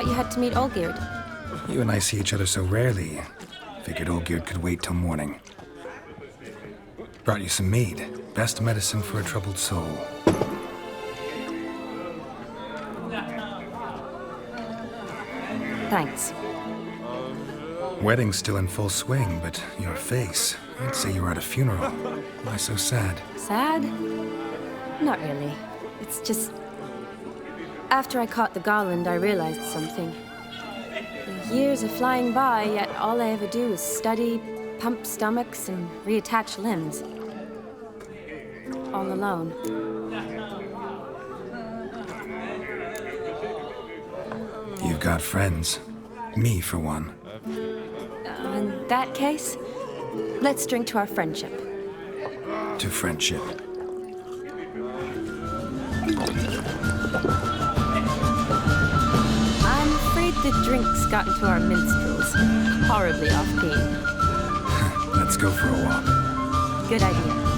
thought you had to meet Olgierd. You and I see each other so rarely. Figured Olgierd could wait till morning. Brought you some mead. Best medicine for a troubled soul. Thanks. Wedding's still in full swing, but your face, I'd say you were at a funeral. Why so sad? Sad? Not really. It's just... After I caught the garland, I realized something. The years are flying by, yet all I ever do is study, pump stomachs, and reattach limbs. All alone. You've got friends. Me, for one. In that case, let's drink to our friendship. To friendship. I'm afraid the drinks got into our minstrels. Horribly off-key. Let's go for a walk. Good idea.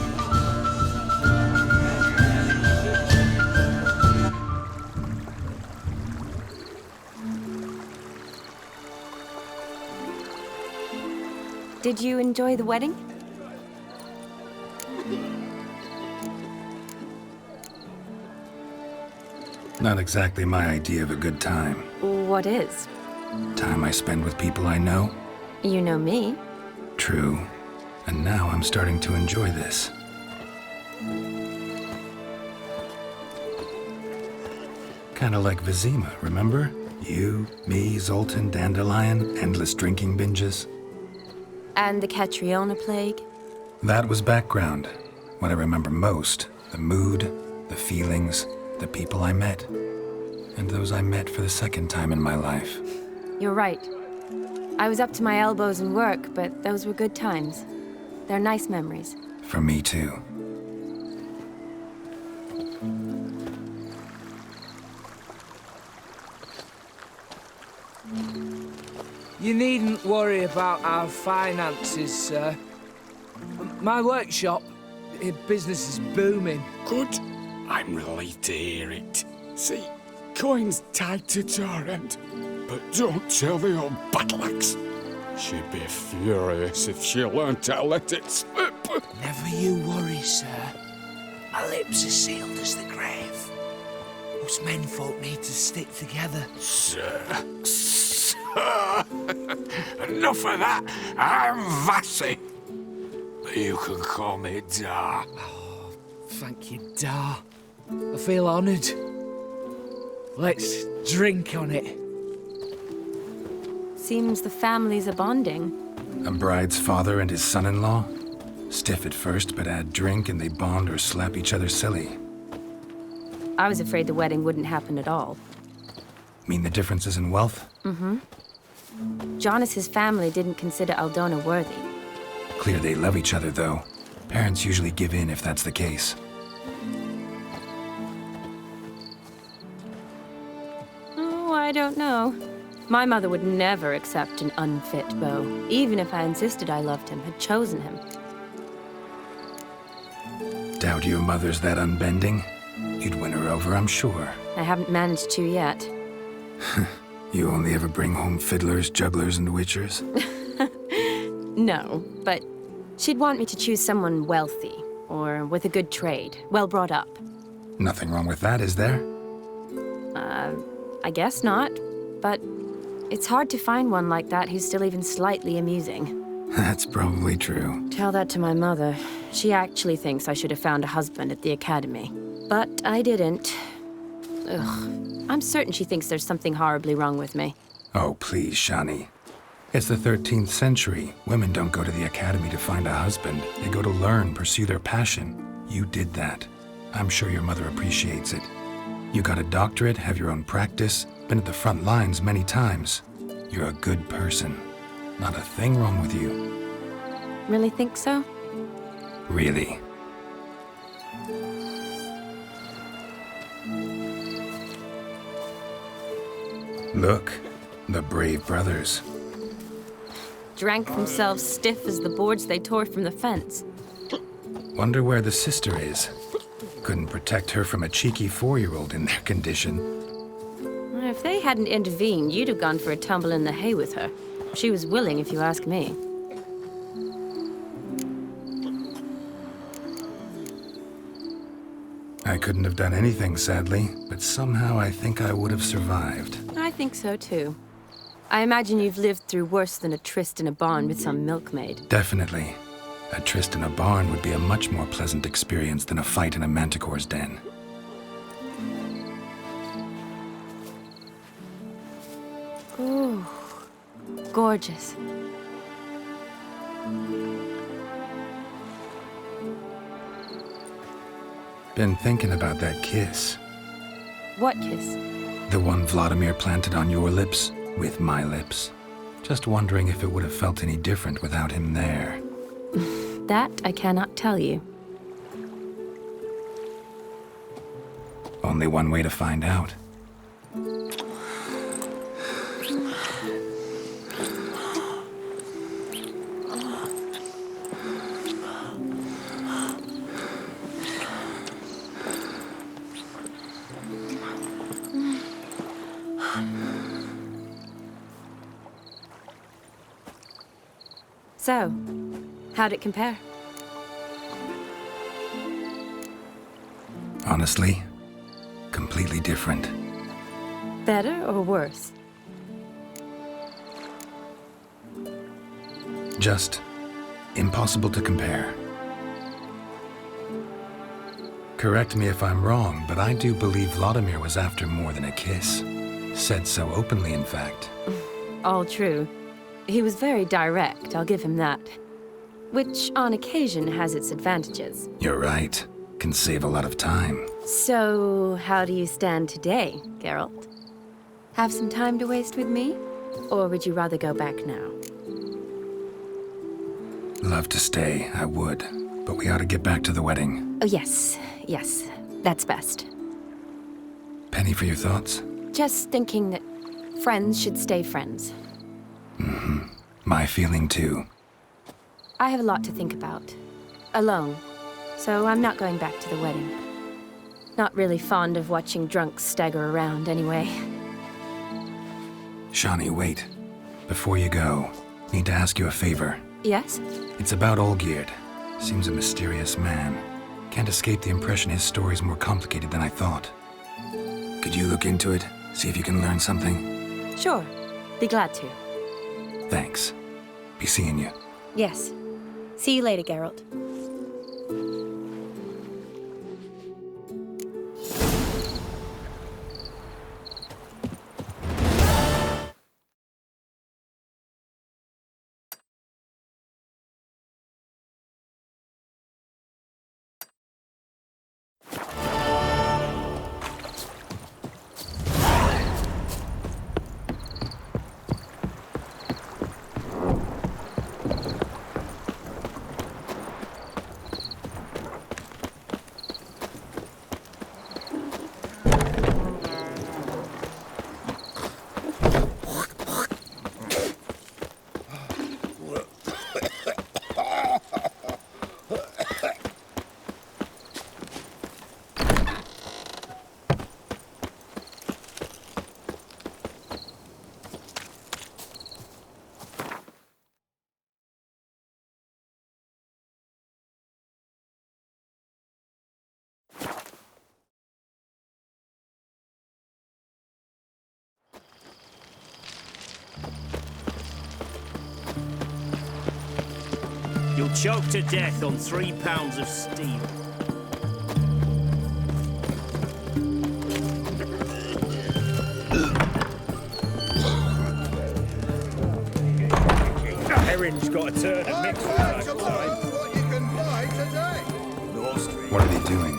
Did you enjoy the wedding? Not exactly my idea of a good time. What is? Time I spend with people I know. You know me. True. And now I'm starting to enjoy this. Kinda like Vizima, remember? You, me, Zoltan, Dandelion, endless drinking binges. And the Catriona plague? That was background. What I remember most, the mood, the feelings, the people I met. And those I met for the second time in my life. You're right. I was up to my elbows in work, but those were good times. They're nice memories. For me too. You needn't worry about our finances, sir. My workshop, business is booming. Good. I'm relieved to hear it. See, coin's tied to Torrent. But don't tell the old battleaxe. She'd be furious if she learned to let it slip. Never you worry, sir. My lips are sealed as the grave. Us menfolk need to stick together. Sir. Enough of that. I'm Vassy. But you can call me Dar. Oh, thank you, Dar. I feel honoured. Let's drink on it. Seems the families are bonding. A bride's father and his son-in-law? Stiff at first, but add drink and they bond or slap each other silly. I was afraid the wedding wouldn't happen at all. Mean the differences in wealth? Mm-hmm. Jonas's family didn't consider Aldona worthy. Clear they love each other, though. Parents usually give in if that's the case. Oh, I don't know. My mother would never accept an unfit beau, even if I insisted I loved him, had chosen him. Doubt your mother's that unbending? You'd win her over, I'm sure. I haven't managed to yet. You only ever bring home fiddlers, jugglers, and witchers? No, but she'd want me to choose someone wealthy, or with a good trade, well brought up. Nothing wrong with that, is there? I guess not, but it's hard to find one like that who's still even slightly amusing. That's probably true. Tell that to my mother. She actually thinks I should have found a husband at the academy. But I didn't. Ugh. I'm certain she thinks there's something horribly wrong with me. Oh, please, Shani. It's the 13th century. Women don't go to the academy to find a husband. They go to learn, pursue their passion. You did that. I'm sure your mother appreciates it. You got a doctorate, have your own practice, been at the front lines many times. You're a good person. Not a thing wrong with you. Really think so? Really. Look, the brave brothers. Drank themselves stiff as the boards they tore from the fence. Wonder where the sister is. Couldn't protect her from a cheeky 4-year-old in their condition. If they hadn't intervened, you'd have gone for a tumble in the hay with her. She was willing, if you ask me. I couldn't have done anything, sadly, but somehow I think I would have survived. I think so, too. I imagine you've lived through worse than a tryst in a barn with some milkmaid. Definitely. A tryst in a barn would be a much more pleasant experience than a fight in a manticore's den. Ooh, gorgeous. Been thinking about that kiss. What kiss? The one Vladimir planted on your lips, with my lips. Just wondering if it would have felt any different without him there. That I cannot tell you. Only one way to find out. So, how'd it compare? Honestly, completely different. Better or worse? Just impossible to compare. Correct me if I'm wrong, but I do believe Vladimir was after more than a kiss. Said so openly, in fact. All true. He was very direct, I'll give him that. Which, on occasion, has its advantages. You're right. Can save a lot of time. So, how do you stand today, Geralt? Have some time to waste with me? Or would you rather go back now? Love to stay, I would. But we ought to get back to the wedding. Oh, yes. Yes. That's best. Penny for your thoughts? Just thinking that friends should stay friends. My feeling too. I have a lot to think about. Alone. So I'm not going back to the wedding. Not really fond of watching drunks stagger around, anyway. Shani, wait. Before you go, need to ask you a favor. Yes? It's about Olgierd. Seems a mysterious man. Can't escape the impression his story's more complicated than I thought. Could you look into it? See if you can learn something? Sure. Be glad to. Thanks. Be seeing you. Yes. See you later, Geralt. You'll choke to death on 3 pounds of steel. Herring's got a turn and mix for that time. What you can buy today. What are they doing?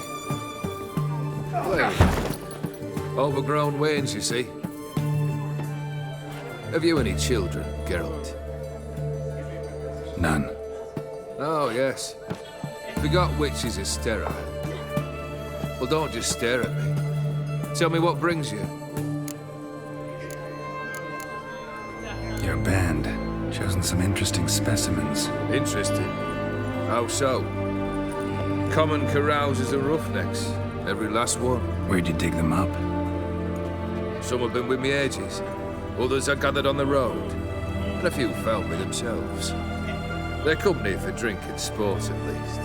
Well, overgrown wains, you see. Have you any children, Geralt? None. Oh, yes. Forgot witches are sterile. Well, don't just stare at me. Tell me what brings you. Your band. Chosen some interesting specimens. Interesting. How so? Common carousers and roughnecks. Every last one. Where'd you dig them up? Some have been with me ages. Others I gathered on the road. And a few found me themselves. Their company for drink and sport, at least.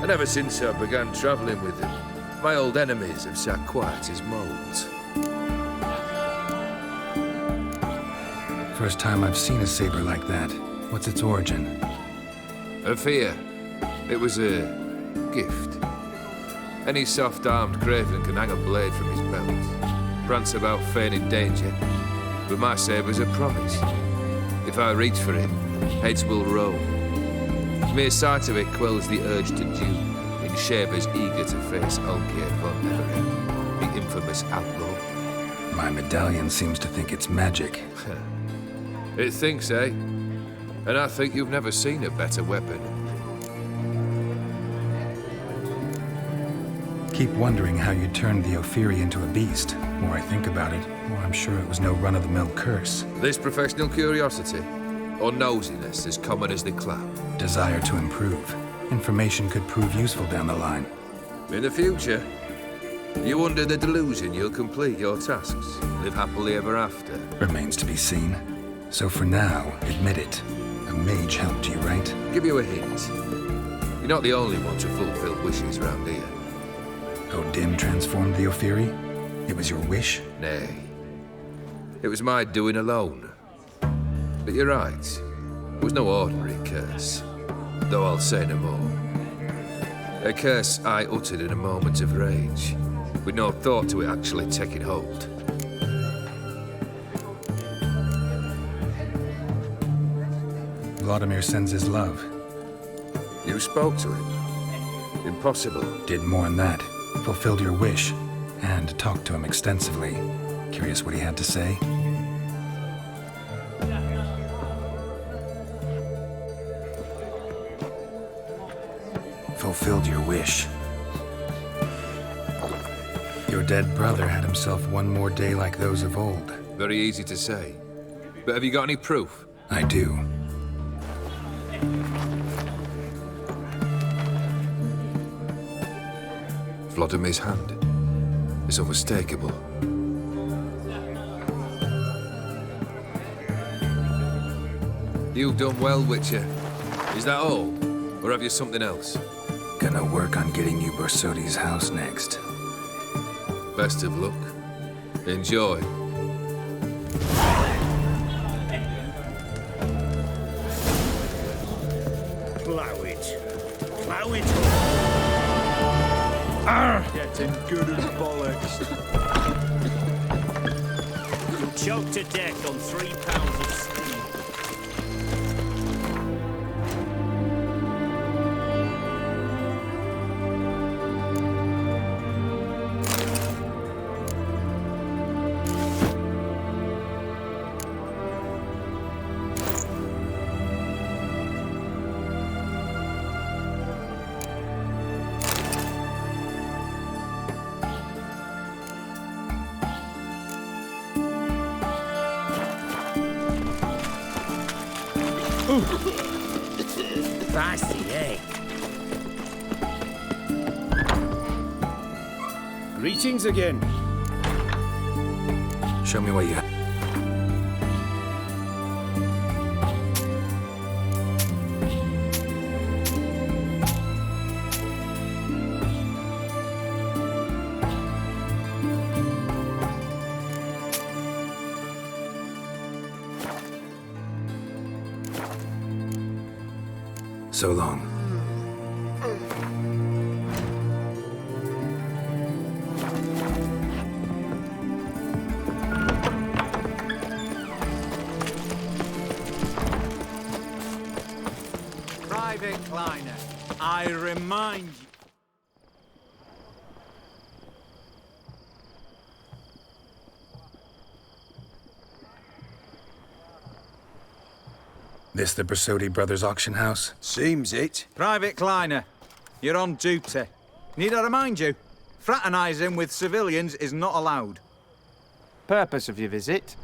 And ever since I began travelling with them, my old enemies have sat quiet as moles. First time I've seen a saber like that. What's its origin? A fear. It was a gift. Any soft-armed craven can hang a blade from his belt, prance about feigning danger, but my saber's a promise. If I reach for it, heads will roll. Mere sight of it quells the urge to duel, in shavers eager to face Olgierd von Everec, the infamous outlaw. My medallion seems to think it's magic. It thinks, eh? And I think you've never seen a better weapon. Keep wondering how you turned the Ophiri into a beast. The more I think about it, the more I'm sure it was no run-of-the-mill curse. This professional curiosity, or nosiness as common as the clap. Desire to improve. Information could prove useful down the line. In the future, you under the delusion you'll complete your tasks, live happily ever after. Remains to be seen. So for now, admit it. A mage helped you, right? Give you a hint. You're not the only one to fulfill wishes round here. Odin transformed the Ophiri? It was your wish? Nay. It was my doing alone. But you're right. It was no ordinary curse. Though I'll say no more. A curse I uttered in a moment of rage, with no thought to it actually taking hold. Vladimir sends his love. You spoke to him? Impossible. Did more than that. Fulfilled your wish. And talked to him extensively. Curious what he had to say? Fulfilled your wish. Your dead brother had himself one more day like those of old. Very easy to say. But have you got any proof? I do. Vladimir's hand is unmistakable. You've done well, Witcher. Is that all? Or have you something else? Gonna work on getting you Borsodi's house next. Best of luck. Enjoy. Plow it. Plow it. Getting good as bollocks. You'll choke to death on 3 pounds of steel. Fancy, eh? Greetings again. Show me what you have. So long. Private Kleiner, I remind you. This the Borsodi Brothers auction house? Seems it. Private Kleiner, you're on duty. Need I remind you? Fraternizing with civilians is not allowed. Purpose of your visit?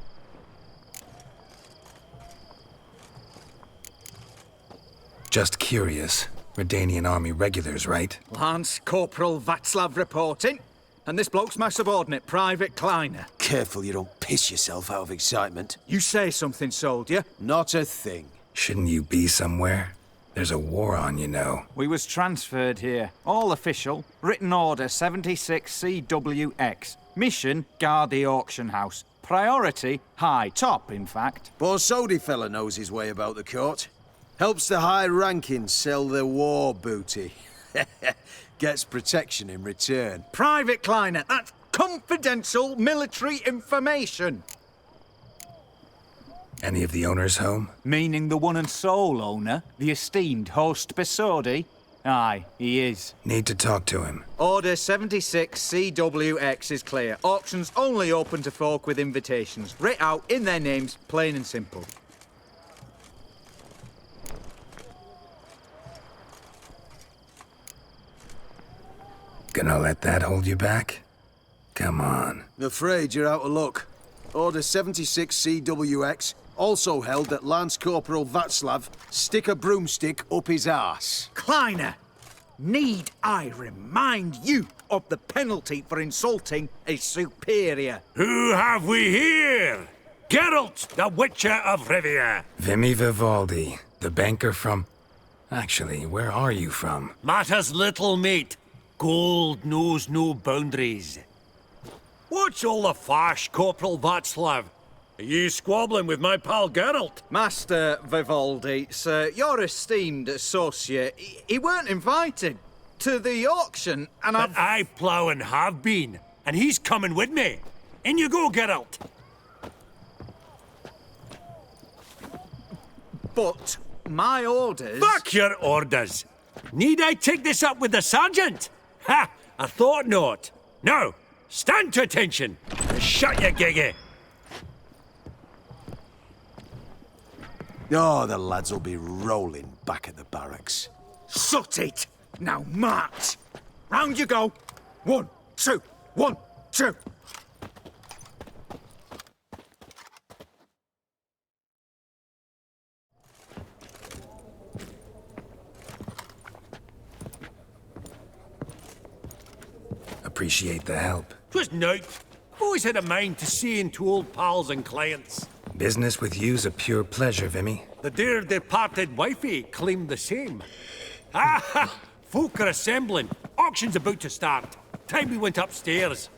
Just curious. Redanian army regulars, right? Lance Corporal Václav reporting. And this bloke's my subordinate, Private Kleiner. Careful you don't piss yourself out of excitement. You say something, soldier. Not a thing. Shouldn't you be somewhere? There's a war on, you know. We was transferred here. All official. Written order 76 CWX. Mission, guard the auction house. Priority, high. Top, in fact. Borsodi fella knows his way about the court. Helps the high rankings sell their war booty. Gets protection in return. Private Kleiner, that's confidential military information. Any of the owners home? Meaning the one and sole owner, the esteemed host Borsodi? Aye, he is. Need to talk to him. Order 76 CWX is clear. Auctions only open to folk with invitations. Writ out in their names, plain and simple. Gonna let that hold you back? Come on. Afraid you're out of luck. Order 76 CWX, also held that Lance Corporal Václav stick a broomstick up his arse. Kleiner, need I remind you of the penalty for insulting a superior? Who have we here? Geralt, the Witcher of Rivia. Vimy Vivaldi, the banker from... Actually, where are you from? Matters little, mate. Gold knows no boundaries. What's all the fash, Corporal Václav? Are you squabbling with my pal Geralt? Master Vivaldi, sir, your esteemed associate, he weren't invited to the auction, and But I plough and have been, and he's coming with me. In you go, Geralt. But my orders... Fuck your orders! Need I take this up with the sergeant? Ha! I thought not. Now, stand to attention and shut your giggy. Oh, the lads will be rolling back at the barracks. Sut it! Now march! Round you go! 1, 2, 1, 2! Appreciate the help. 'Twas naught. I've always had a mind to see into old pals and clients. Business with you's a pure pleasure, Vimy. The dear departed wifey claimed the same. Ah ha! Folk are assembling. Auction's about to start. Time we went upstairs.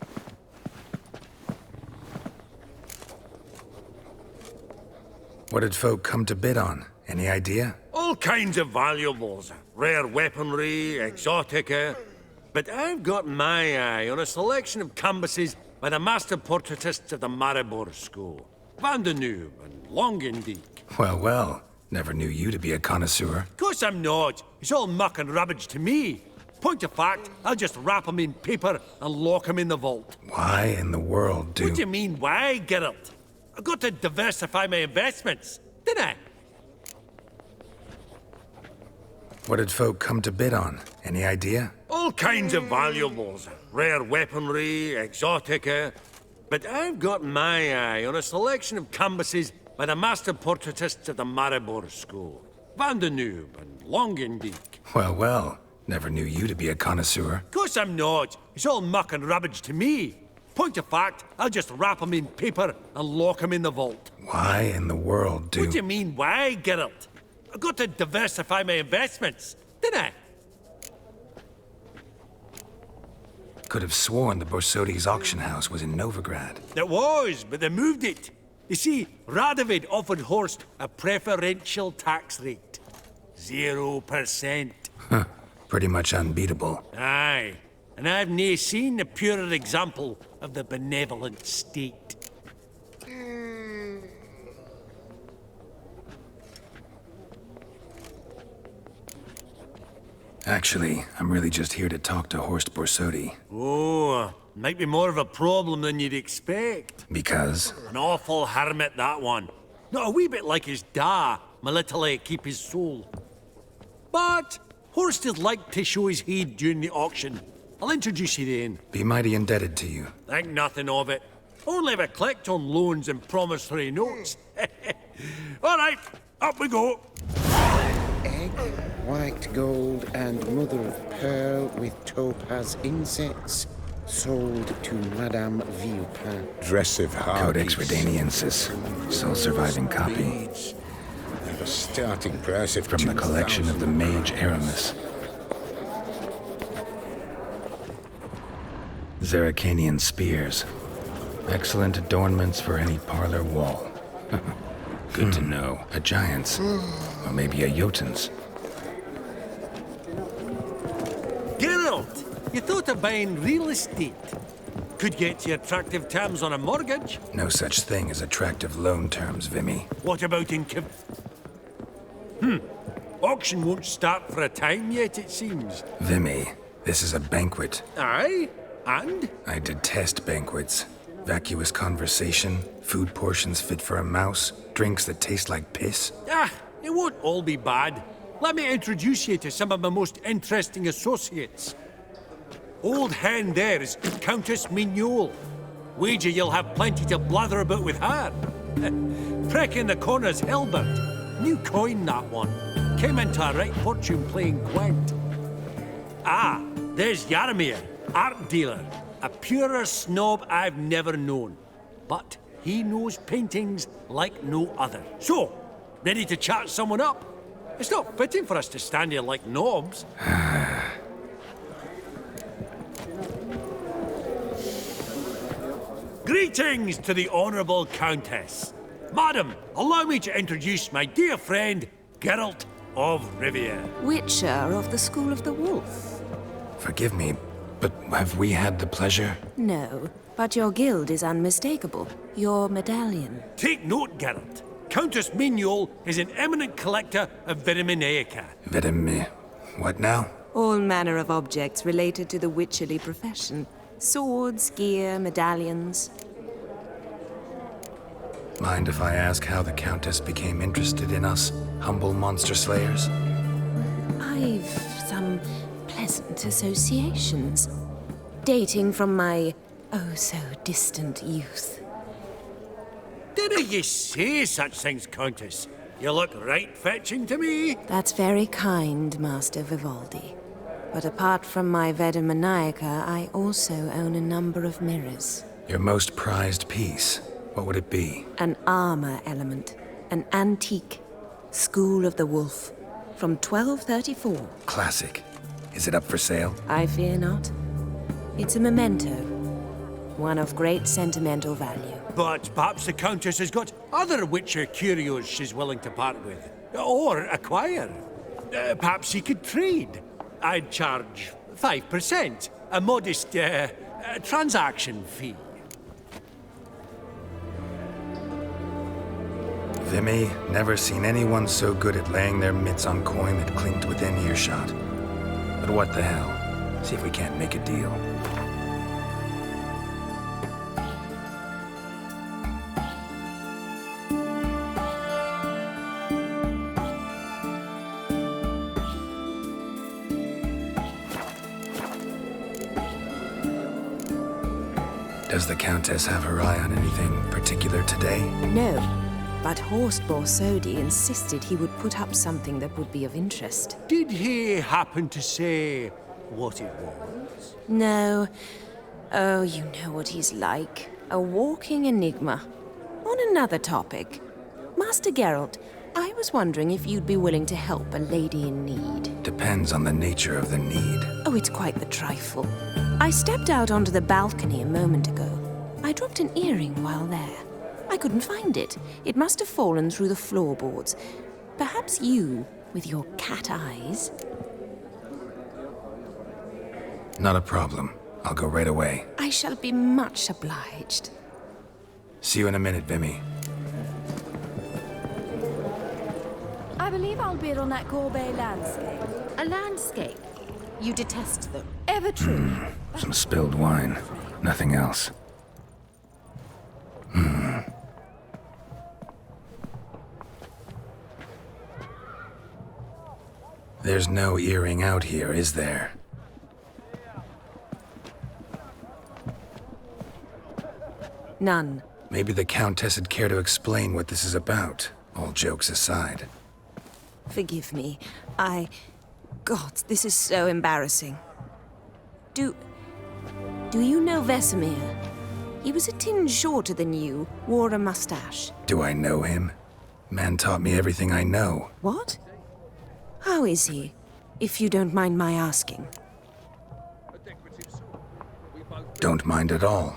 What did folk come to bid on? Any idea? All kinds of valuables. Rare weaponry, exotica. But I've got my eye on a selection of canvases by the master portraitists of the Maribor School. Van de Noob and Longendijk. Well, well. Never knew you to be a connoisseur. Of course I'm not. It's all muck and rubbish to me. Point of fact, I'll just wrap 'em in paper and lock 'em in the vault. Why in the world do... What do you mean, why, Geralt? I've got to diversify my investments, didn't I? What did folk come to bid on? Any idea? All kinds of valuables. Rare weaponry, exotica. But I've got my eye on a selection of canvases by the master portraitists of the Maribor School. Van de Noob and Longendijk. Well, well. Never knew you to be a connoisseur. Of course I'm not. It's all muck and rubbish to me. Point of fact, I'll just wrap 'em in paper and lock 'em in the vault. Why in the world do... What do you mean, why, Geralt? I've got to diversify my investments, didn't I? Could have sworn the Borsodi's auction house was in Novigrad. It was, but they moved it. You see, Radovid offered Horst a preferential tax rate. 0%. Huh. Pretty much unbeatable. Aye. And I've nae seen a purer example of the benevolent state. Actually, I'm really just here to talk to Horst Borsodi. Oh, might be more of a problem than you'd expect. Because? An awful hermit, that one. Not a wee bit like his da, my little keep his soul. But Horst would like to show his heed during the auction. I'll introduce you then. Be mighty indebted to you. Think nothing of it. Only if I collect on loans and promissory notes. All right, up we go. Egg, white gold, and mother of pearl with topaz insets. Sold to Madame Villepin. Dress of Codex Redaniensis. Sole surviving copy. At a starting price of From the collection of the Mage Aramis. Zeracanian spears. Excellent adornments for any parlor wall. Good to know. A giant's. Or maybe a Jotun's. Geralt, you thought of buying real estate. Could get you attractive terms on a mortgage. No such thing as attractive loan terms, Vimy. What about in Auction won't start for a time yet, it seems. Vimy, this is a banquet. Aye? And? I detest banquets. Vacuous conversation, food portions fit for a mouse, drinks that taste like piss. Ah, it won't all be bad. Let me introduce you to some of my most interesting associates. Old hen there is Countess Mignol. Wager you'll have plenty to blather about with her. Prick in the corner's Hilbert. New coin, that one. Came into a right fortune playing Gwent. Ah, there's Jaromir, art dealer. A purer snob I've never known. But he knows paintings like no other. So, ready to chat someone up? It's not fitting for us to stand here like knobs. Greetings to the Honourable Countess. Madam, allow me to introduce my dear friend, Geralt of Rivia. Witcher of the School of the Wolf. Forgive me, but have we had the pleasure? No, but your guild is unmistakable. Your medallion. Take note, Geralt. Countess Mignol is an eminent collector of Vitaminaica. What now? All manner of objects related to the witcherly profession. Swords, gear, medallions. Mind if I ask how the Countess became interested in us, humble monster slayers? I've some pleasant associations, dating from my oh-so-distant youth. Didn't you say such things, Countess? You look right fetching to me. That's very kind, Master Vivaldi. But apart from my Vitaminaica, I also own a number of mirrors. Your most prized piece, what would it be? An armor element, an antique, School of the Wolf, from 1234. Classic. Is it up for sale? I fear not. It's a memento, one of great sentimental value. But perhaps the Countess has got other Witcher curios she's willing to part with. Or acquire. Perhaps he could trade. I'd charge 5%, a modest transaction fee. Vimy, never seen anyone so good at laying their mitts on coin that clinked within earshot. But what the hell? See if we can't make a deal. Does the Countess have her eye on anything particular today? No, but Horst Borsodi insisted he would put up something that would be of interest. Did he happen to say what it was? No. Oh, you know what he's like. A walking enigma. On another topic, Master Geralt, I was wondering if you'd be willing to help a lady in need. Depends on the nature of the need. Oh, it's quite the trifle. I stepped out onto the balcony a moment ago. I dropped an earring while there. I couldn't find it. It must have fallen through the floorboards. Perhaps you, with your cat eyes. Not a problem. I'll go right away. I shall be much obliged. See you in a minute, Vimy. I believe I'll bid on that Gorbet landscape. A landscape? You detest them. Ever true. Some spilled wine. Nothing else. There's no earring out here, is there? None. Maybe the Countess would care to explain what this is about, all jokes aside. Forgive me. God, this is so embarrassing. Do you know Vesemir? He was a tinge shorter than you, wore a mustache. Do I know him? Man taught me everything I know. What? How is he, if you don't mind my asking? Don't mind at all.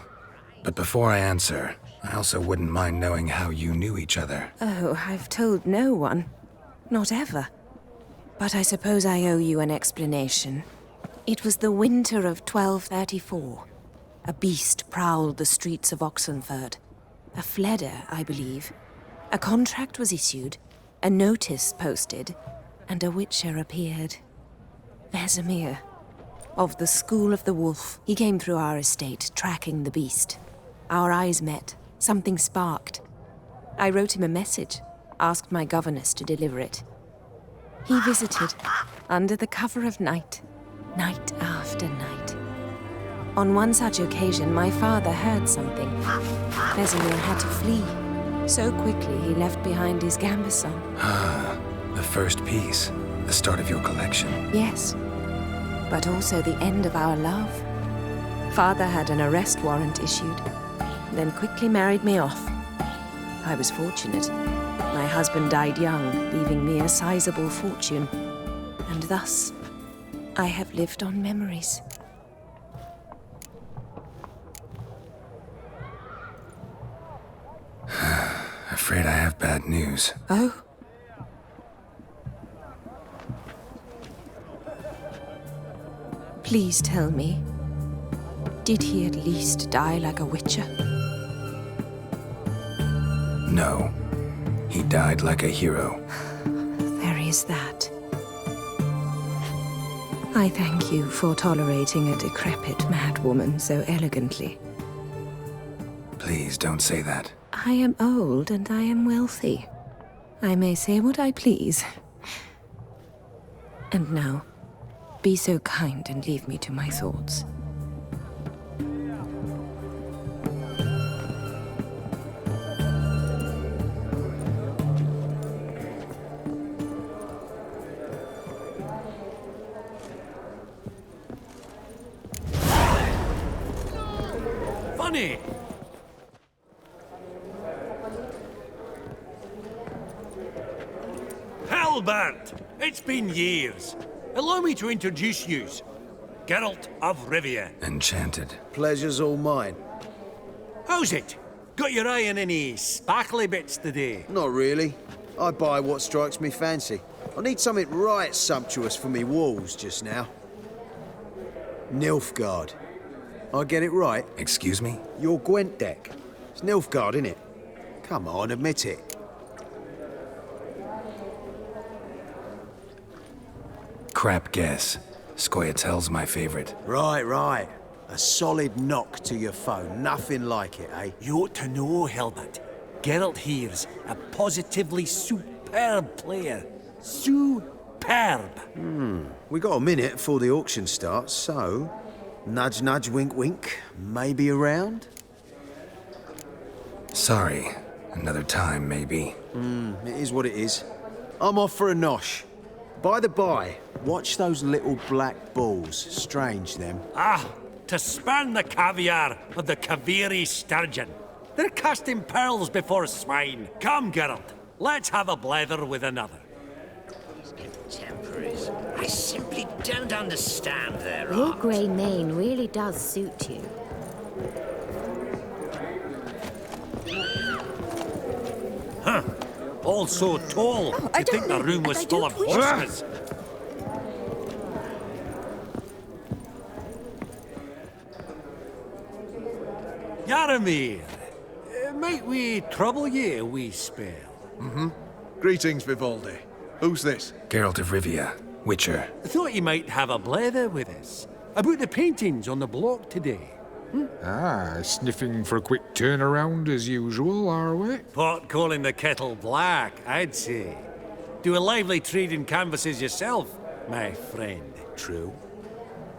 But before I answer, I also wouldn't mind knowing how you knew each other. Oh, I've told no one. Not ever. But I suppose I owe you an explanation. It was the winter of 1234. A beast prowled the streets of Oxenford. A fledder, I believe. A contract was issued, a notice posted, and a witcher appeared. Vesemir, of the School of the Wolf. He came through our estate, tracking the beast. Our eyes met. Something sparked. I wrote him a message, asked my governess to deliver it. He visited, under the cover of night, night after night. On one such occasion, my father heard something. Vesemir had to flee. So quickly, he left behind his gambeson. Ah, the first piece. The start of your collection. Yes, but also the end of our love. Father had an arrest warrant issued, then quickly married me off. I was fortunate. My husband died young, leaving me a sizable fortune. And thus, I have lived on memories. Afraid I have bad news. Oh? Please tell me, did he at least die like a witcher? No. He died like a hero. There is that. I thank you for tolerating a decrepit madwoman so elegantly. Please don't say that. I am old and I am wealthy. I may say what I please. And now, be so kind and leave me to my thoughts. Funny! Hellbent! It's been years. Allow me to introduce yous. Geralt of Rivia. Enchanted. Pleasure's all mine. How's it? Got your eye on any sparkly bits today? Not really. I buy what strikes me fancy. I need something right sumptuous for me walls just now. Nilfgaard. I get it right? Excuse me? Your Gwent deck. It's Nilfgaard, innit? Come on, admit it. Crap guess. Scoia'tael's my favorite. Right. A solid knock to your phone. Nothing like it, eh? You ought to know, Helmut. Geralt here's a positively superb player. Superb. We got a minute before the auction starts, so... Nudge, nudge, wink, wink. Maybe around? Sorry. Another time, maybe. It is what it is. I'm off for a nosh. By the by, watch those little black balls. Strange, them. Ah, to spurn the caviar of the Kaviri sturgeon. They're casting pearls before swine. Come, Geralt, let's have a blether with another. Contemporaries. I simply don't understand their Your art. grey mane really does suit you. Huh. All so tall. You'd think the room was full of horses. Yaramir, might we trouble ye a wee spell? Greetings, Vivaldi. Who's this? Geralt of Rivia, Witcher. Thought you might have a blether with us. About the paintings on the block today. Sniffing for a quick turnaround as usual, are we? Pot calling the kettle black, I'd say. Do a lively trade in canvases yourself, my friend. True.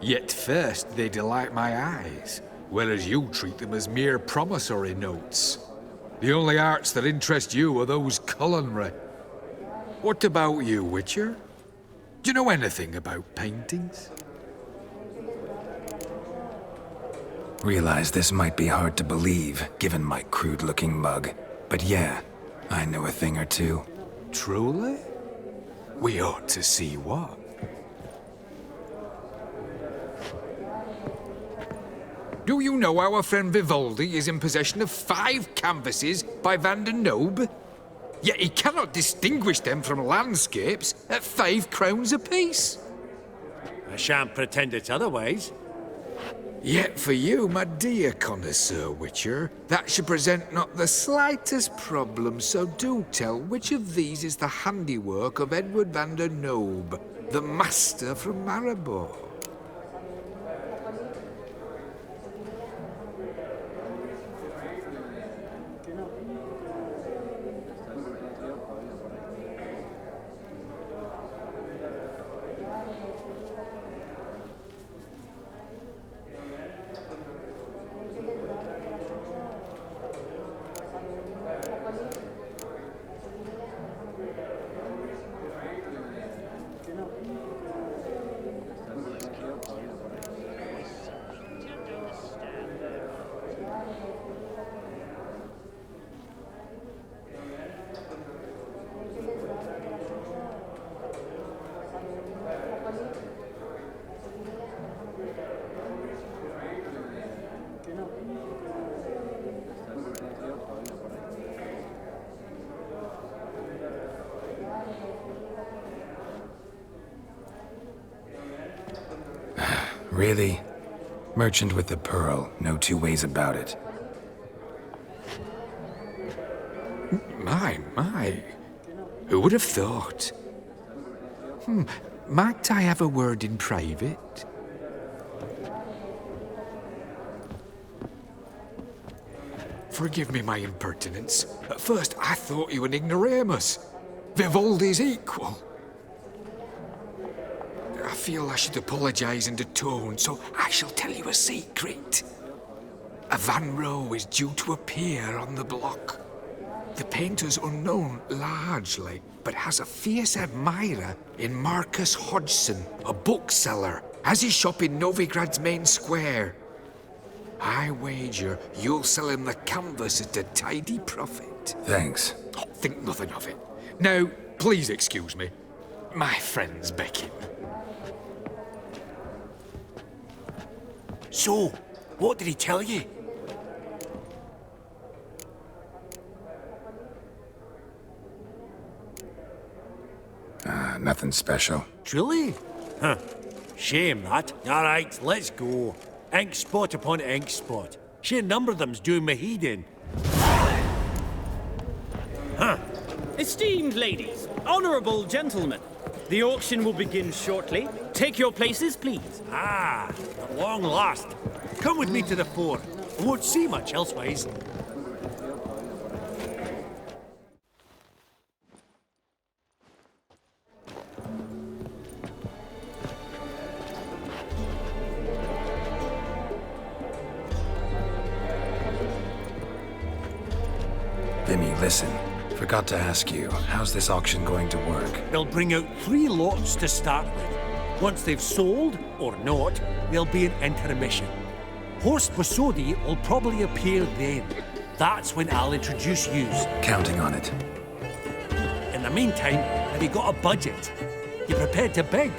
Yet first they delight my eyes, whereas you treat them as mere promissory notes. The only arts that interest you are those culinary. What about you, Witcher? Do you know anything about paintings? Realize this might be hard to believe, given my crude-looking mug. But yeah, I know a thing or two. Truly? We ought to see what. Do you know our friend Vivaldi is in possession of 5 canvases by Van der Nobe? Yet he cannot distinguish them from landscapes at 5 crowns apiece. I shan't pretend it's otherwise. Yet for you, my dear connoisseur Witcher, that should present not the slightest problem, so do tell which of these is the handiwork of Edward van der Nobe, the master from Maribor. Really? Merchant with the pearl, no two ways about it. My. Who would have thought? Might I have a word in private? Forgive me my impertinence. At first I thought you an ignoramus. Vivaldi's equal. I feel I should apologize and atone, so I shall tell you a secret. A Van Rowe is due to appear on the block. The painter's unknown largely, but has a fierce admirer in Marcus Hodgson, a bookseller, has his shop in Novigrad's main square. I wager you'll sell him the canvas at a tidy profit. Thanks. Oh, think nothing of it. Now, please excuse me. My friend's becking. So, what did he tell you? Nothing special. Truly? Huh. Shame that. All right, let's go. Ink spot upon ink spot. Sheer number of them's doing me heed in. Huh. Esteemed ladies, honourable gentlemen, the auction will begin shortly. Take your places, please. Ah, at long last. Come with me to the fore. I won't see much elsewise. Vimy, listen. Forgot to ask you, how's this auction going to work? They'll bring out 3 lots to start with. Once they've sold, or not, there'll be an intermission. Horst Bosodi will probably appear then. That's when I'll introduce yous. Counting on it. In the meantime, have you got a budget? You prepared to beg?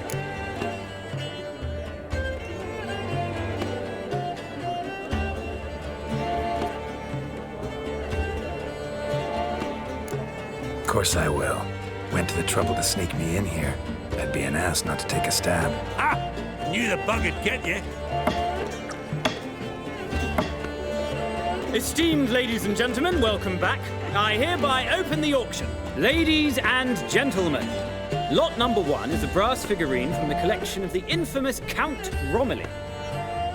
Of course I will. Went to the trouble to sneak me in here. I'd be an ass not to take a stab. Ah! Knew the bug would get you. Esteemed ladies and gentlemen, welcome back. I hereby open the auction. Ladies and gentlemen, lot number 1 is a brass figurine from the collection of the infamous Count Romilly.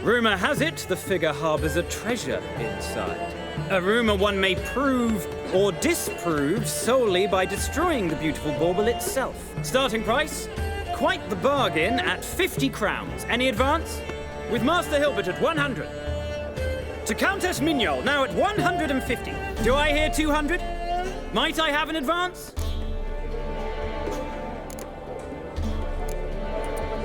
Rumour has it the figure harbours a treasure inside. A rumour one may prove or disprove solely by destroying the beautiful bauble itself. Starting price? Quite the bargain at 50 crowns. Any advance? With Master Hilbert at 100. To Countess Mignol, now at 150. Do I hear 200? Might I have an advance?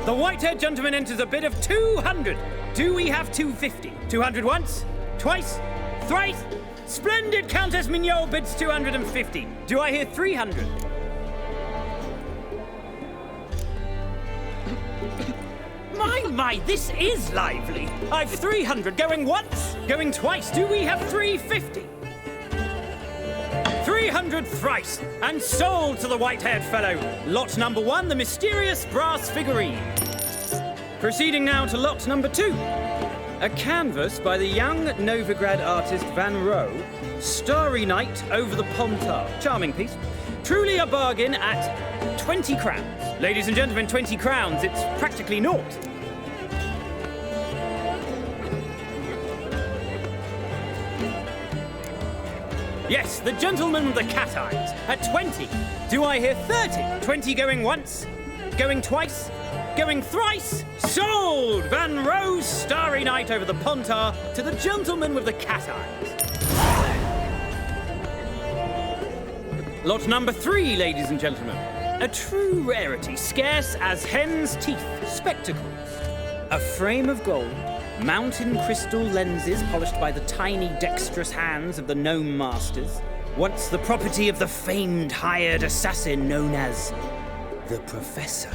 The white-haired gentleman enters a bid of 200. Do we have 250? 200 once? Twice? Thrice? Splendid! Countess Mignot bids 250. Do I hear 300? My, this is lively. I've 300 going once, going twice. Do we have 350? 300 thrice, and sold to the white-haired fellow. Lot number 1, the mysterious brass figurine. Proceeding now to lot number 2. A canvas by the young Novigrad artist Van Rohe, Starry Night over the Pontar. Charming piece. Truly a bargain at 20 crowns. Ladies and gentlemen, 20 crowns, it's practically naught. Yes, the gentleman with the cat eyes, at 20. Do I hear 30? 20 going once, going twice, going thrice? Sold! Van Rohe's Starry Night over the Pontar to the gentleman with the cat eyes. Lot number 3, ladies and gentlemen. A true rarity, scarce as hen's teeth, spectacles. A frame of gold, mountain crystal lenses polished by the tiny, dexterous hands of the gnome masters, once the property of the famed hired assassin known as the Professor.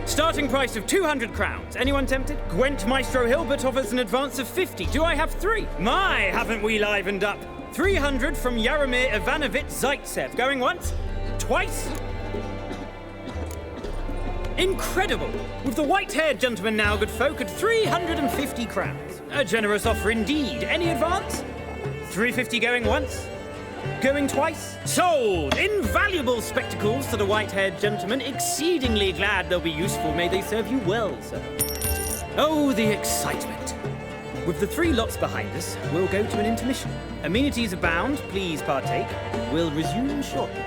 Starting price of 200 crowns. Anyone tempted? Gwent Maestro Hilbert offers an advance of 50. Do I have 3? My, haven't we livened up? 300 from Yaromir Ivanovich Zaitsev. Going once? Twice? Incredible! With the white-haired gentleman now, good folk, at 350 crowns. A generous offer indeed. Any advance? 350 going once? Going twice? Sold! Invaluable spectacles to the white-haired gentleman. Exceedingly glad they'll be useful. May they serve you well, sir. Oh, the excitement. With the 3 lots behind us, we'll go to an intermission. Amenities abound. Please partake. We'll resume shortly.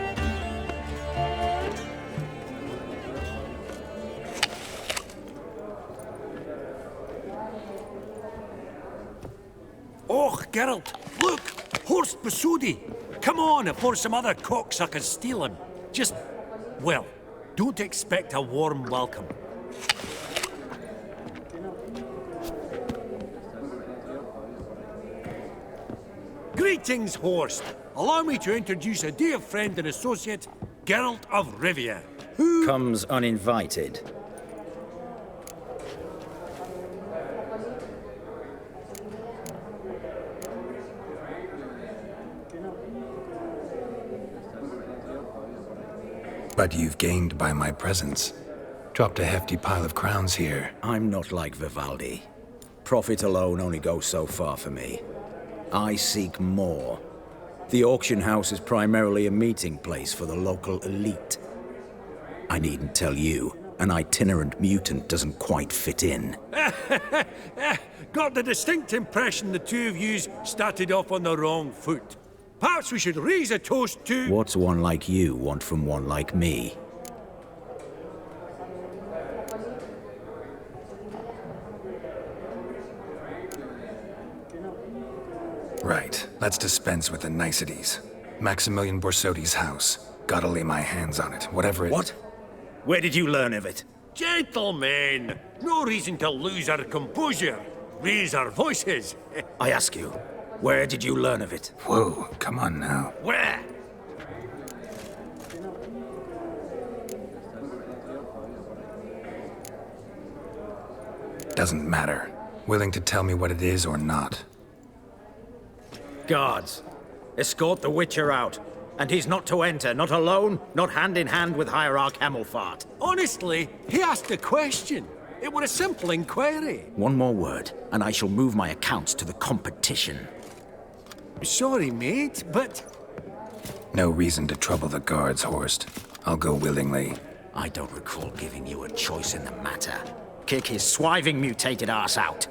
Oh, Geralt, look! Horst Besudi! Come on before some other cocksuckers steal him. Just, well, don't expect a warm welcome. Greetings, Horst. Allow me to introduce a dear friend and associate, Geralt of Rivia. Who comes uninvited? But you've gained by my presence. Dropped a hefty pile of crowns here. I'm not like Vivaldi. Profit alone only goes so far for me. I seek more. The auction house is primarily a meeting place for the local elite. I needn't tell you, an itinerant mutant doesn't quite fit in. Got the distinct impression the two of yous started off on the wrong foot. Perhaps we should raise a toast to... What's one like you want from one like me? Right. Let's dispense with the niceties. Maximilian Borsodi's house. Gotta lay my hands on it, whatever it... What? Where did you learn of it? Gentlemen, no reason to lose our composure. Raise our voices. I ask you, where did you learn of it? Whoa, come on now. Where? Doesn't matter. Willing to tell me what it is or not. Guards, escort the Witcher out. And he's not to enter, not alone, not hand in hand with Hierarch Hamilfart. Honestly, he asked a question. It were a simple inquiry. One more word, and I shall move my accounts to the competition. Sorry, mate, but... No reason to trouble the guards, Horst. I'll go willingly. I don't recall giving you a choice in the matter. Kick his swiving mutated ass out.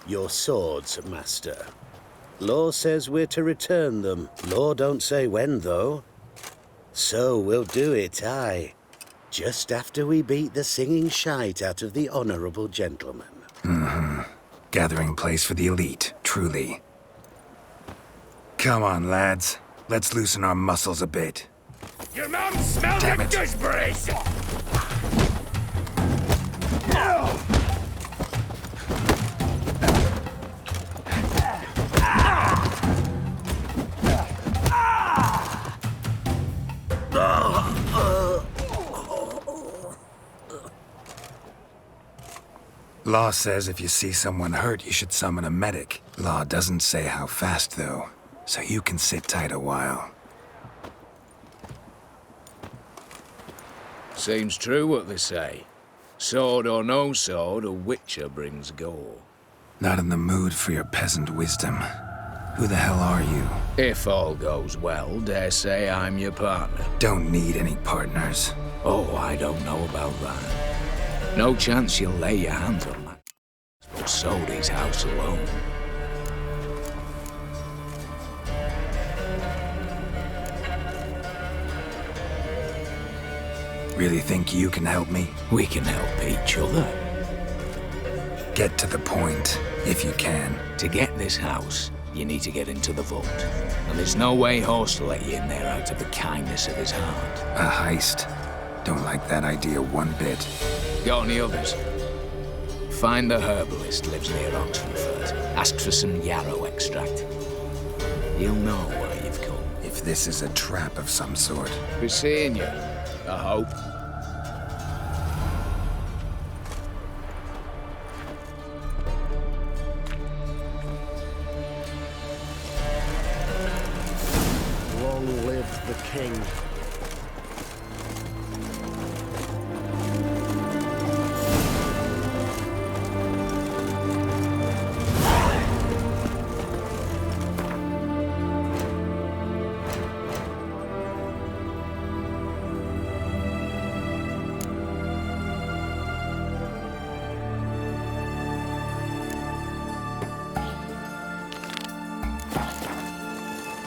Your swords, Master. Law says we're to return them. Law don't say when, though. So we'll do it, aye. just after we beat the singing shite out of the honourable gentleman. Mm-hmm. Gathering place for the elite, truly. Come on, lads. Let's loosen our muscles a bit. Your mum smells like gooseberries! Law says if you see someone hurt, you should summon a medic. Law doesn't say how fast, though, so you can sit tight a while. Seems true what they say. Sword or no sword, a witcher brings gore. Not in the mood for your peasant wisdom. Who the hell are you? If all goes well, dare say I'm your partner. Don't need any partners. Oh, I don't know about that. No chance you'll lay your hands on that. But sold his house alone. Really think you can help me? We can help each other. Get to the point, if you can. To get this house, you need to get into the vault. And there's no way Horst will let you in there out of the kindness of his heart. A heist? Don't like that idea one bit. Got any others? Find the herbalist, lives near Oxenfurt. Ask for some yarrow extract. You'll know why you've come. If this is a trap of some sort. Be seeing you, I hope. Long live the king.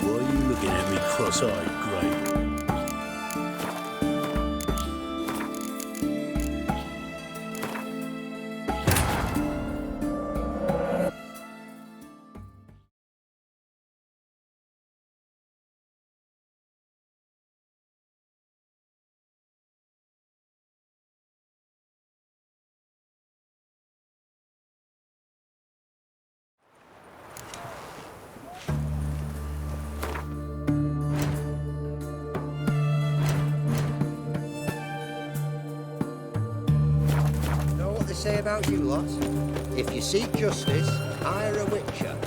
Why are you looking at me cross-eyed, Grey? Say about you lot? If you seek justice, hire a witcher.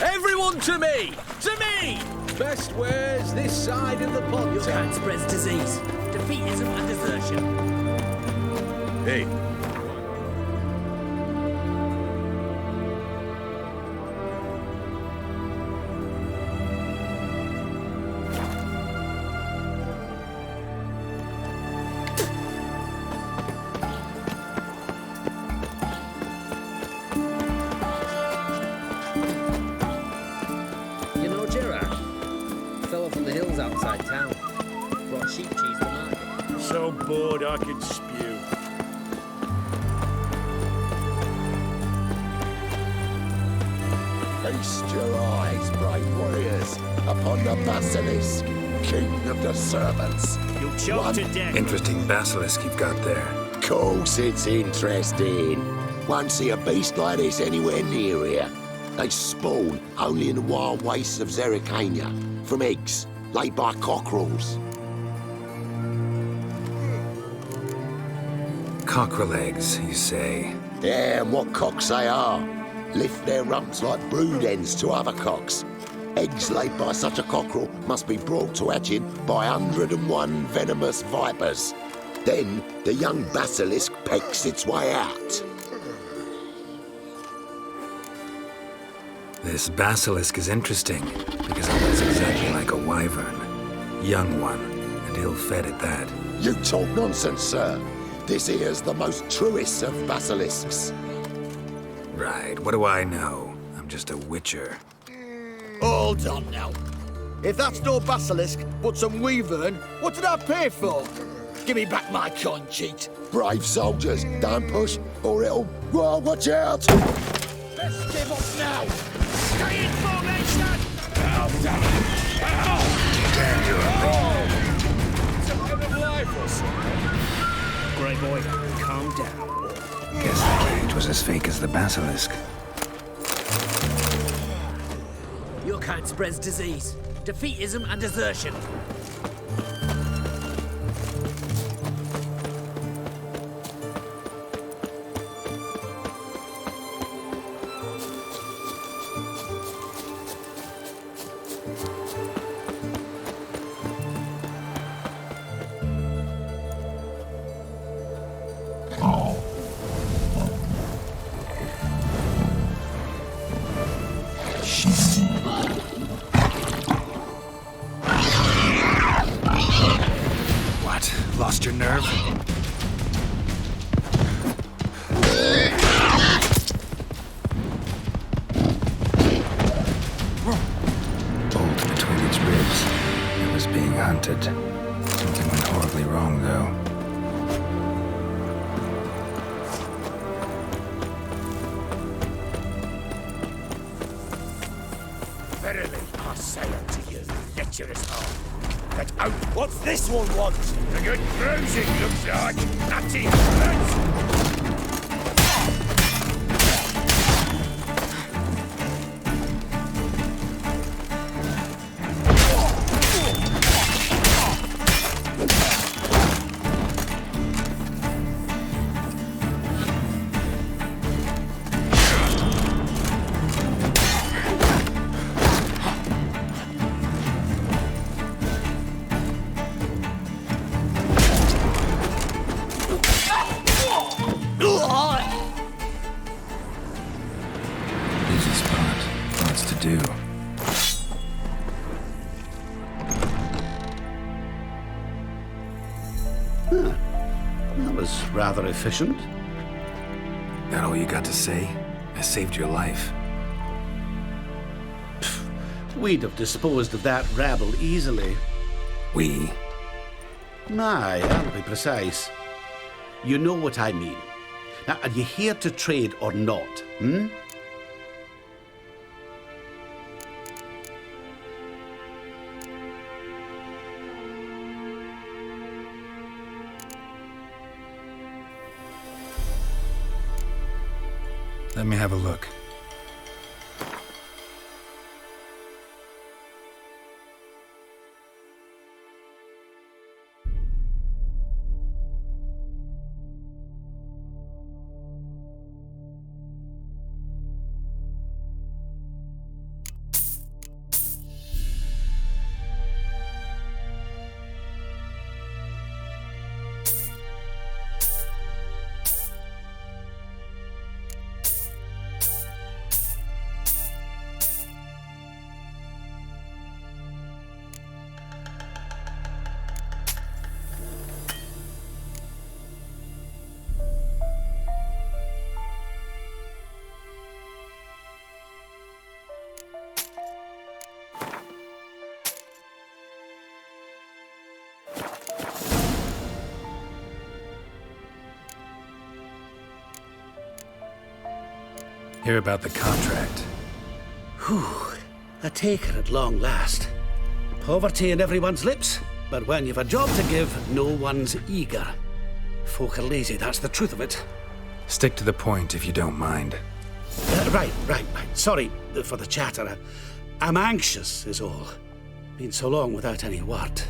Everyone to me! To me! Best wares this side of the pond. Your hand spreads disease, defeatism and desertion. Hey. You know Geralt? Fell off in the hills outside town. Brought sheep cheese to market. So bored I could spew. Feast your eyes, brave warriors. upon the basilisk, king of the servants. You'll choke to death. Interesting basilisk you've got there. Course it's interesting. Won't see a beast like this anywhere near here. They spawn only in the wild wastes of Zerrikania, from eggs laid by cockerels. Cockerel eggs, you say? Yeah, and what cocks they are. Lift their rumps like brood hens to other cocks. Eggs laid by such a cockerel must be brought to hatching by 101 venomous vipers. Then the young basilisk pecks its way out. This basilisk is interesting, because it looks exactly like a wyvern. Young one, and ill-fed at that. You talk nonsense, sir. This here's the most truest of basilisks. Right, what do I know? I'm just a witcher. Hold on now. If that's no basilisk, but some wyvern, what did I pay for? Give me back my coin, cheat. Brave soldiers, don't push, or it'll... Whoa, watch out! Let's give up now. Stay in formation! Damn you! It's a bit of life or something. Grey boy, calm down. Guess the cage was as fake as the basilisk. Your kind spreads disease, defeatism and desertion. Lost your nerve? Bolt between its ribs. It was being hunted. Something went horribly wrong, though. Verily, I say unto you, lecherous heart, that out. What's this one want? A good bruising, looks like. That's it. Easy spot. Lots to do. That was rather efficient. That all you got to say? I saved your life. We'd have disposed of that rabble easily. We? Aye, I'll be precise. You know what I mean. Now, are you here to trade or not, hmm? Let me have a look. Hear about the contract. Whew. A taker at long last. Poverty in everyone's lips, but when you've a job to give, no one's eager. Folk are lazy, that's the truth of it. Stick to the point if you don't mind. Right. Sorry for the chatter. I'm anxious, is all. Been so long without any word.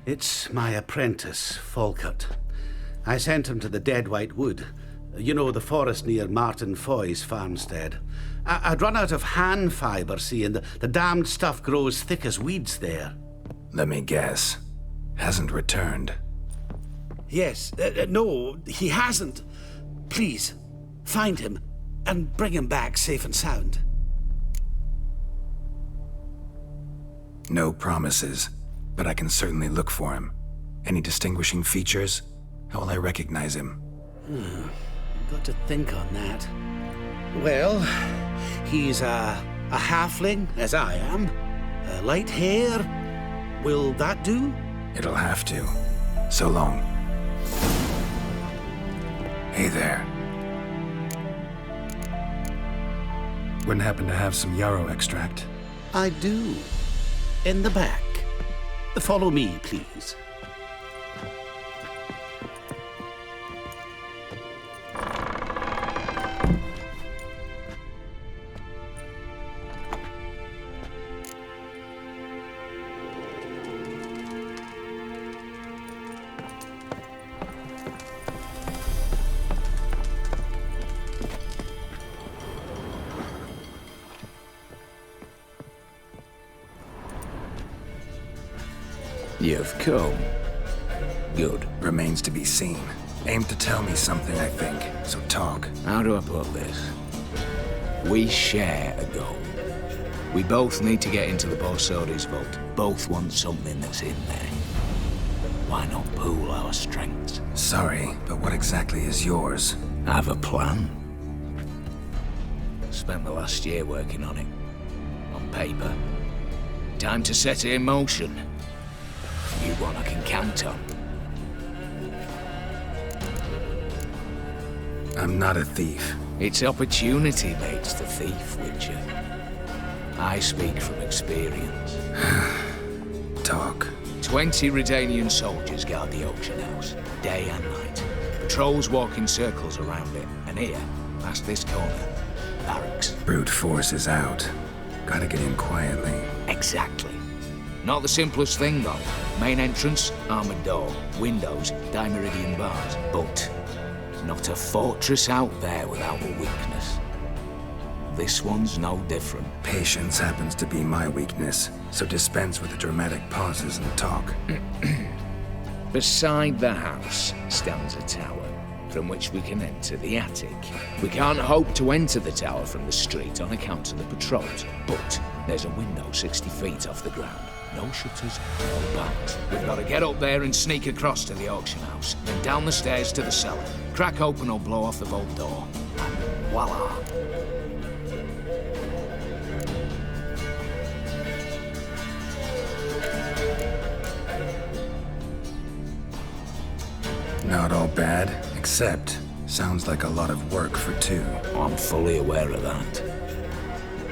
It's my apprentice, Falkert. I sent him to the Dead White Wood. You know, the forest near Martin Foy's farmstead. I'd run out of hand fibre, see, and the damned stuff grows thick as weeds there. Let me guess. Hasn't returned. Yes, no, he hasn't. Please, find him and bring him back safe and sound. No promises, but I can certainly look for him. Any distinguishing features? How will I recognize him? Got to think on that. Well, he's a halfling, as I am. Light hair. Will that do? It'll have to. So long. Hey there. Wouldn't happen to have some yarrow extract? I do. In the back. Follow me, please. You've come. Good. Remains to be seen. Aim to tell me something, I think. So talk. How do I put this? We share a goal. We both need to get into the Borsodi's vault. Both want something that's in there. Why not pool our strengths? Sorry, but what exactly is yours? I have a plan. Spent the last year working on it. On paper. Time to set it in motion. You one I can count on. I'm not a thief. It's opportunity makes the thief, Witcher. I speak from experience. Talk. 20 Redanian soldiers guard the auction house, day and night. Patrols walk in circles around it, and here, past this corner, barracks. Brute force is out. Gotta get in quietly. Exactly. Not the simplest thing, though. Main entrance, armored door, windows, dimeridian bars. But not a fortress out there without a weakness. This one's no different. Patience happens to be my weakness, so dispense with the dramatic pauses and talk. Beside the house stands a tower, from which we can enter the attic. We can't hope to enter the tower from the street on account of the patrols, but there's a window 60 feet off the ground. No shutters, no bars. We've got to get up there and sneak across to the auction house, then down the stairs to the cellar. Crack open or blow off the vault door. And voila! Not all bad, except sounds like a lot of work for two. I'm fully aware of that.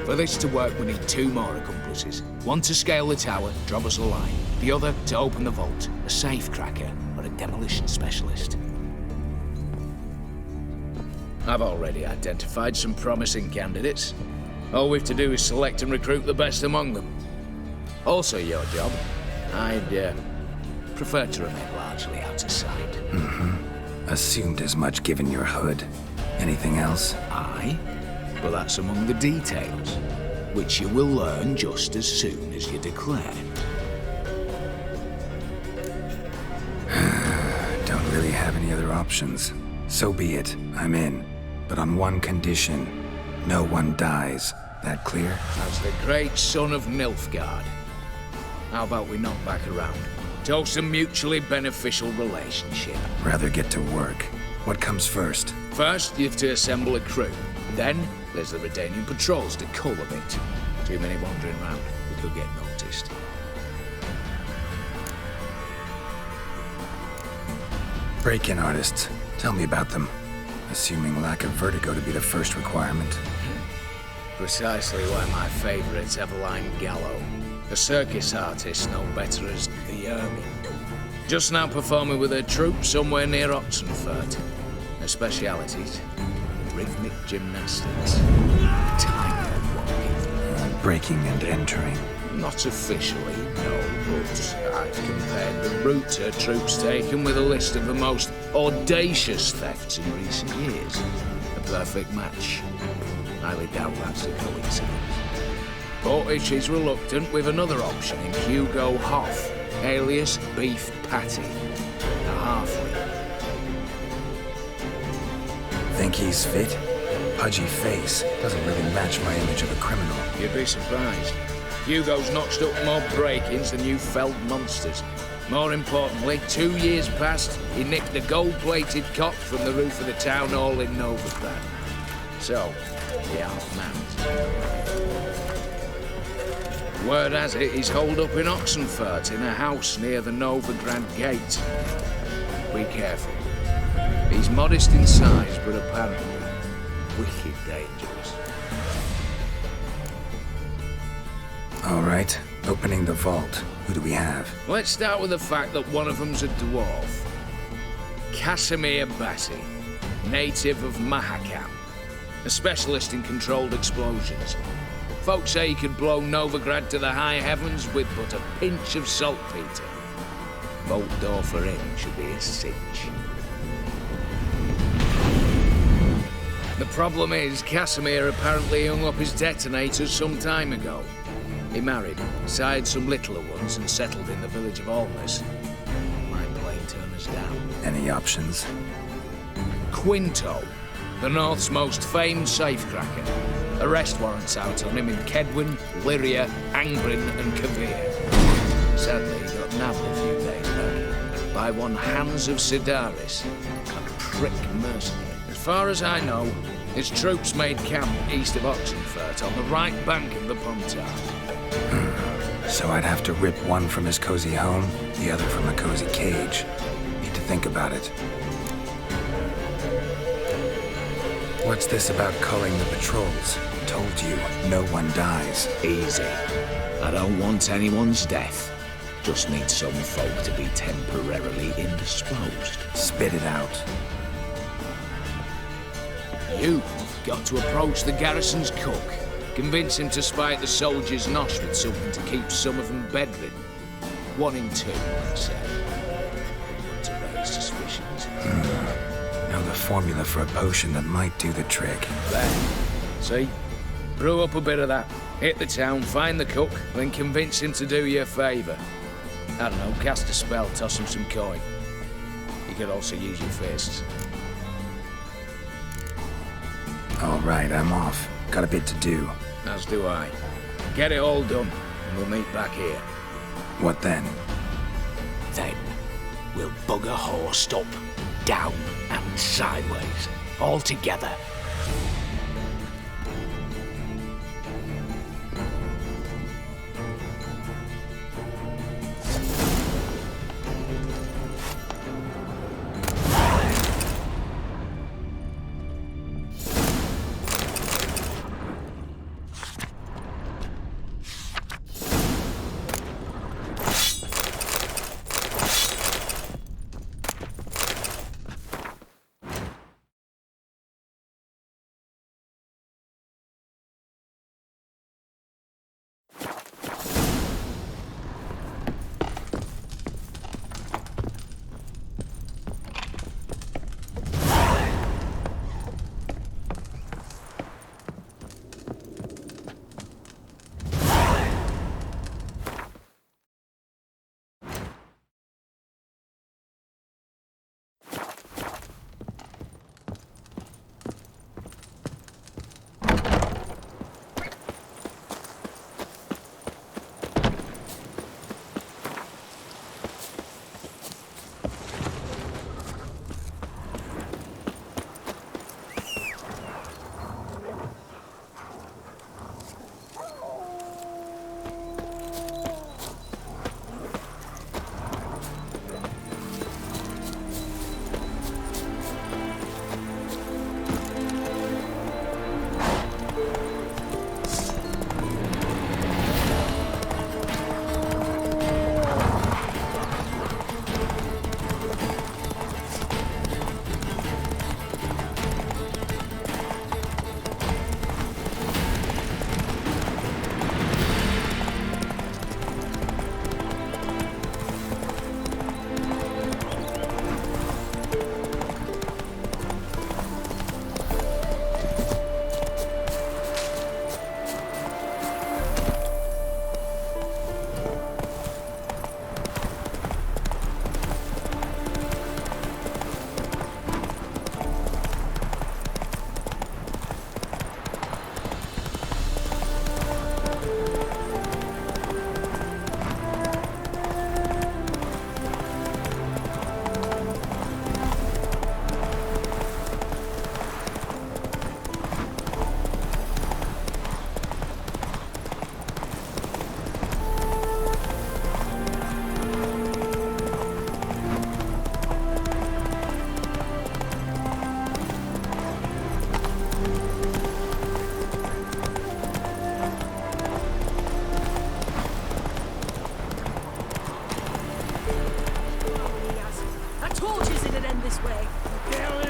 For this to work, we need two more accomplices. One to scale the tower, drop us a line. The other to open the vault, a safe cracker or a demolition specialist. I've already identified some promising candidates. All we've to do is select and recruit the best among them. Also your job. I'd prefer to remain largely out of sight. Assumed as much given your hood. Anything else? Aye. But that's among the details, which you will learn just as soon as you declare. Don't really have any other options. So be it. I'm in. But on one condition. No one dies. That clear? As the great son of Nilfgaard. How about we knock back around? Toast a mutually beneficial relationship. Rather get to work. What comes first? First, you have to assemble a crew. Then, there's the Redanian patrols to cull a bit. Too many wandering round. We could get noticed. Break-in artists. Tell me about them. Assuming lack of vertigo to be the first requirement. Precisely where my favourite Eveline Gallo, a circus artist known better as the Ermine. Just now performing with her troupe somewhere near Oxenfurt. Her specialities, rhythmic gymnastics, time walking. Breaking and entering. Not officially, no, but I've compared the route her troupe's taken with a list of the most audacious thefts in recent years. A perfect match. Highly doubt that's a coincidence. But if she's reluctant, with another option in Hugo Hoff, alias Beef Patty, a halfling. Think he's fit? Pudgy face doesn't really match my image of a criminal. You'd be surprised. Hugo's notched up more break-ins than you felled monsters. More importantly, 2 years past, he nicked the gold-plated cock from the roof of the town hall in Novigrad. So, yeah, mount. Word has it he's holed up in Oxenfurt in a house near the Novigrad gate. Be careful. He's modest in size, but apparently wicked dangerous. All right, opening the vault. Who do we have? Let's start with the fact that one of them's a dwarf. Casimir Bassi, native of Mahakam, a specialist in controlled explosions. Folks say he could blow Novigrad to the high heavens with but a pinch of saltpeter. Vault door for him should be a cinch. The problem is, Casimir apparently hung up his detonators some time ago. He married, sired some littler ones, and settled in the village of Alness. Might play turn us down. Any options? Quinto, the North's most famed safecracker. Arrest warrants out on him in Kedwin, Lyria, Angrin, and Kavir. Sadly, he got nabbed a few days back by one Hans of Sidaris, a prick mercenary. As far as I know, his troops made camp east of Oxenfurt on the right bank of the Pontar. So I'd have to rip one from his cozy home, the other from a cozy cage. Need to think about it. What's this about culling the patrols? Told you, no one dies. Easy. I don't want anyone's death. Just need some folk to be temporarily indisposed. Spit it out. You've got to approach the garrison's cook. Convince him to spite the soldiers' nosh with something to keep some of them bedridden. 1 in 2, let's say. To raise suspicions. Know the formula for a potion that might do the trick. There. See? Brew up a bit of that. Hit the town, find the cook, then convince him to do you a favour. I don't know, cast a spell, toss him some coin. You could also use your fists. All right, I'm off. Got a bit to do. As do I. Get it all done, and we'll meet back here. What then? Then, we'll bugger horsed up, down and sideways, all together.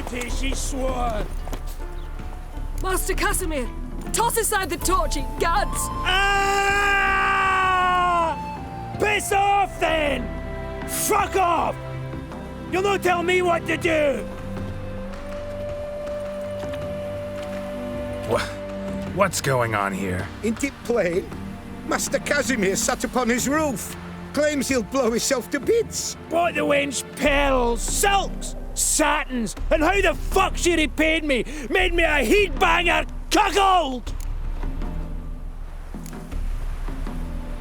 loyalty, she swore. Master Casimir, toss aside the torch, it gads! Ah! Piss off, then! Fuck off! You'll not tell me what to do! What's going on here? Ain't it plain? Master Casimir sat upon his roof. Claims he'll blow himself to bits. Bought the wench pearls, silks, satins, and how the fuck she repaid me? Made me a heat-banger cuckold!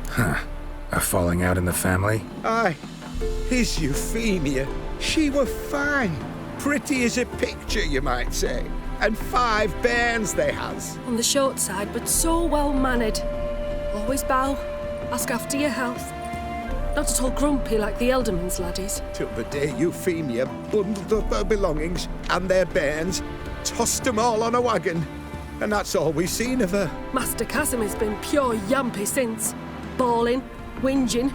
Huh. A falling out in the family? Aye. His Euphemia, she were fine. Pretty as a picture, you might say. And 5 bairns they has. On the short side, but so well-mannered. Always bow, ask after your health. Not at all grumpy like the Elderman's laddies. Till the day Euphemia bundled up her belongings and their bairns, tossed them all on a wagon. And that's all we've seen of her. Master Casimir's been pure yampy since. Bawling, whinging,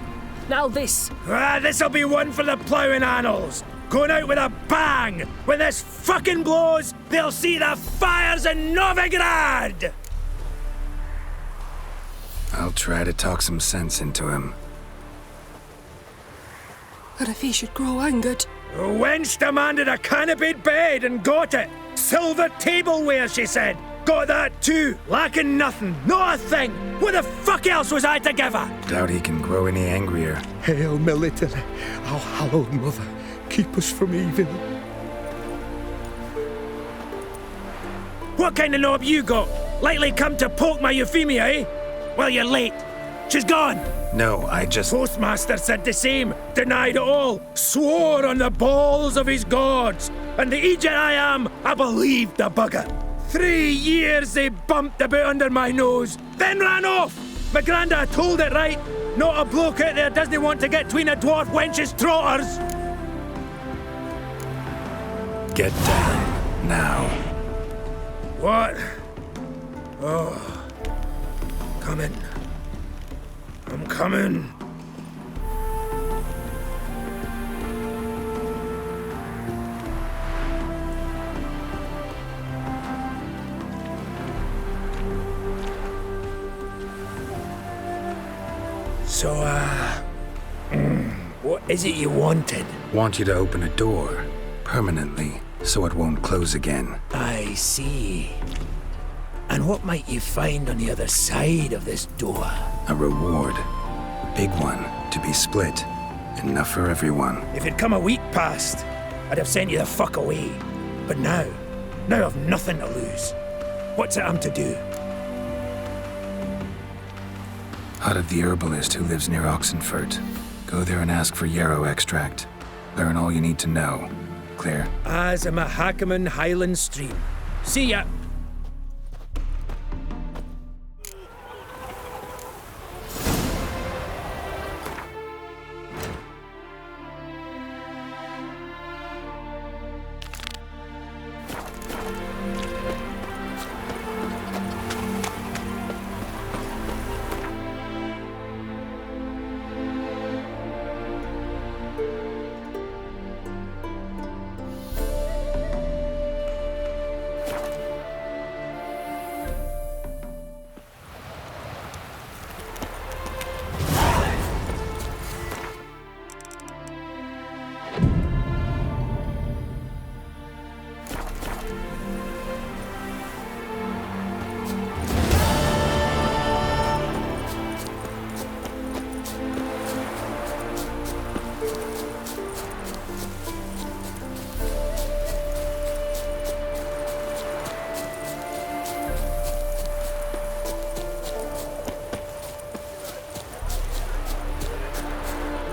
now this. This'll be one for the ploughing annals. Going out with a bang! When this fucking blows, they'll see the fires in Novigrad! I'll try to talk some sense into him. And if he should grow angered? The wench demanded a canopied bed and got it. Silver tableware, she said. Got that too. Lacking nothing. Not a thing. What the fuck else was I to give her? Doubt he can grow any angrier. Hail Military, our hallowed mother. Keep us from evil. What kind of knob you got? Likely come to poke my Euphemia, eh? Well, you're late. She's gone. No, I just... Postmaster said the same. Denied it all. Swore on the balls of his gods. And the Egypt I am, I believed the bugger. 3 years they bumped about under my nose, then ran off. My granda told it right. Not a bloke out there doesn't want to get between a dwarf wench's trotters. Get down, now. What? Oh. Coming. I'm coming. So, what is it you wanted? Want you to open a door, permanently, so it won't close again. I see. And what might you find on the other side of this door? A reward. Big one, to be split. Enough for everyone. If it'd come a week past, I'd have sent you the fuck away. But now I've nothing to lose. What's it I'm to do? Hut of the herbalist who lives near Oxenfurt. Go there and ask for yarrow extract. Learn all you need to know. Clear? As a Mahakaman Highland Stream. See ya!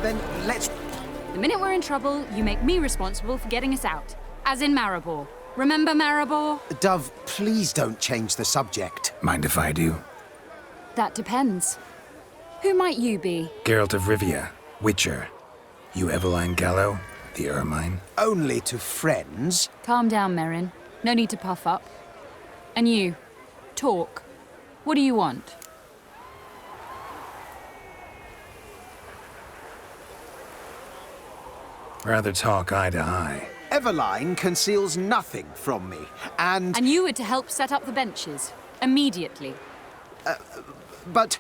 Then let's... The minute we're in trouble, you make me responsible for getting us out. As in Maribor. Remember Maribor? Dove, please don't change the subject. Mind if I do? That depends. Who might you be? Geralt of Rivia, Witcher. You Eveline Gallo, the Ermine? Only to friends. Calm down, Merrin. No need to puff up. And you, talk. What do you want? Rather talk eye to eye. Everline conceals nothing from me, and... And you were to help set up the benches. Immediately. But...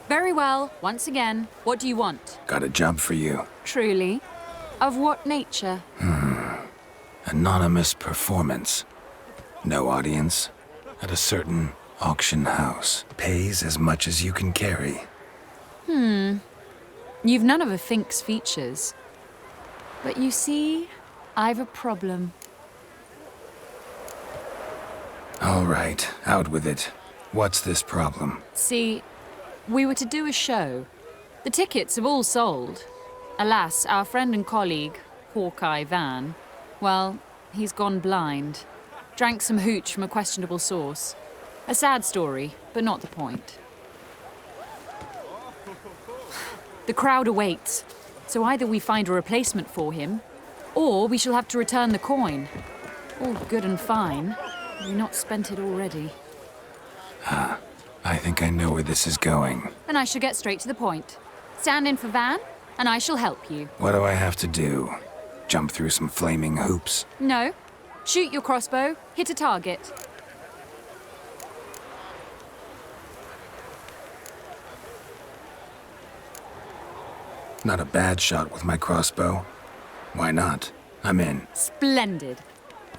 Very well. Once again, what do you want? Got a job for you. Truly? Of what nature? Anonymous performance. No audience. At a certain auction house. Pays as much as you can carry. You've none of a Fink's features. But you see, I've a problem. All right, out with it. What's this problem? See, we were to do a show. The tickets have all sold. Alas, our friend and colleague, Hawkeye Van, well, he's gone blind. Drank some hooch from a questionable source. A sad story, but not the point. The crowd awaits, so either we find a replacement for him, or we shall have to return the coin. All good and fine. We've not spent it already. I think I know where this is going. Then I shall get straight to the point. Stand in for Van, and I shall help you. What do I have to do? Jump through some flaming hoops? No. Shoot your crossbow, hit a target. Not a bad shot with my crossbow. Why not? I'm in. Splendid.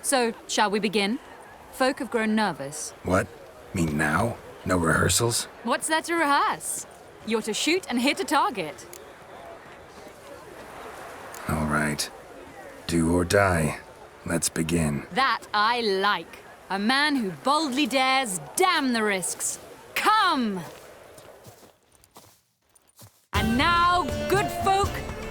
So, shall we begin? Folk have grown nervous. What? Me now? No rehearsals? What's there to rehearse? You're to shoot and hit a target. All right. Do or die. Let's begin. That I like. A man who boldly dares, damn the risks. Come! And now, good folk,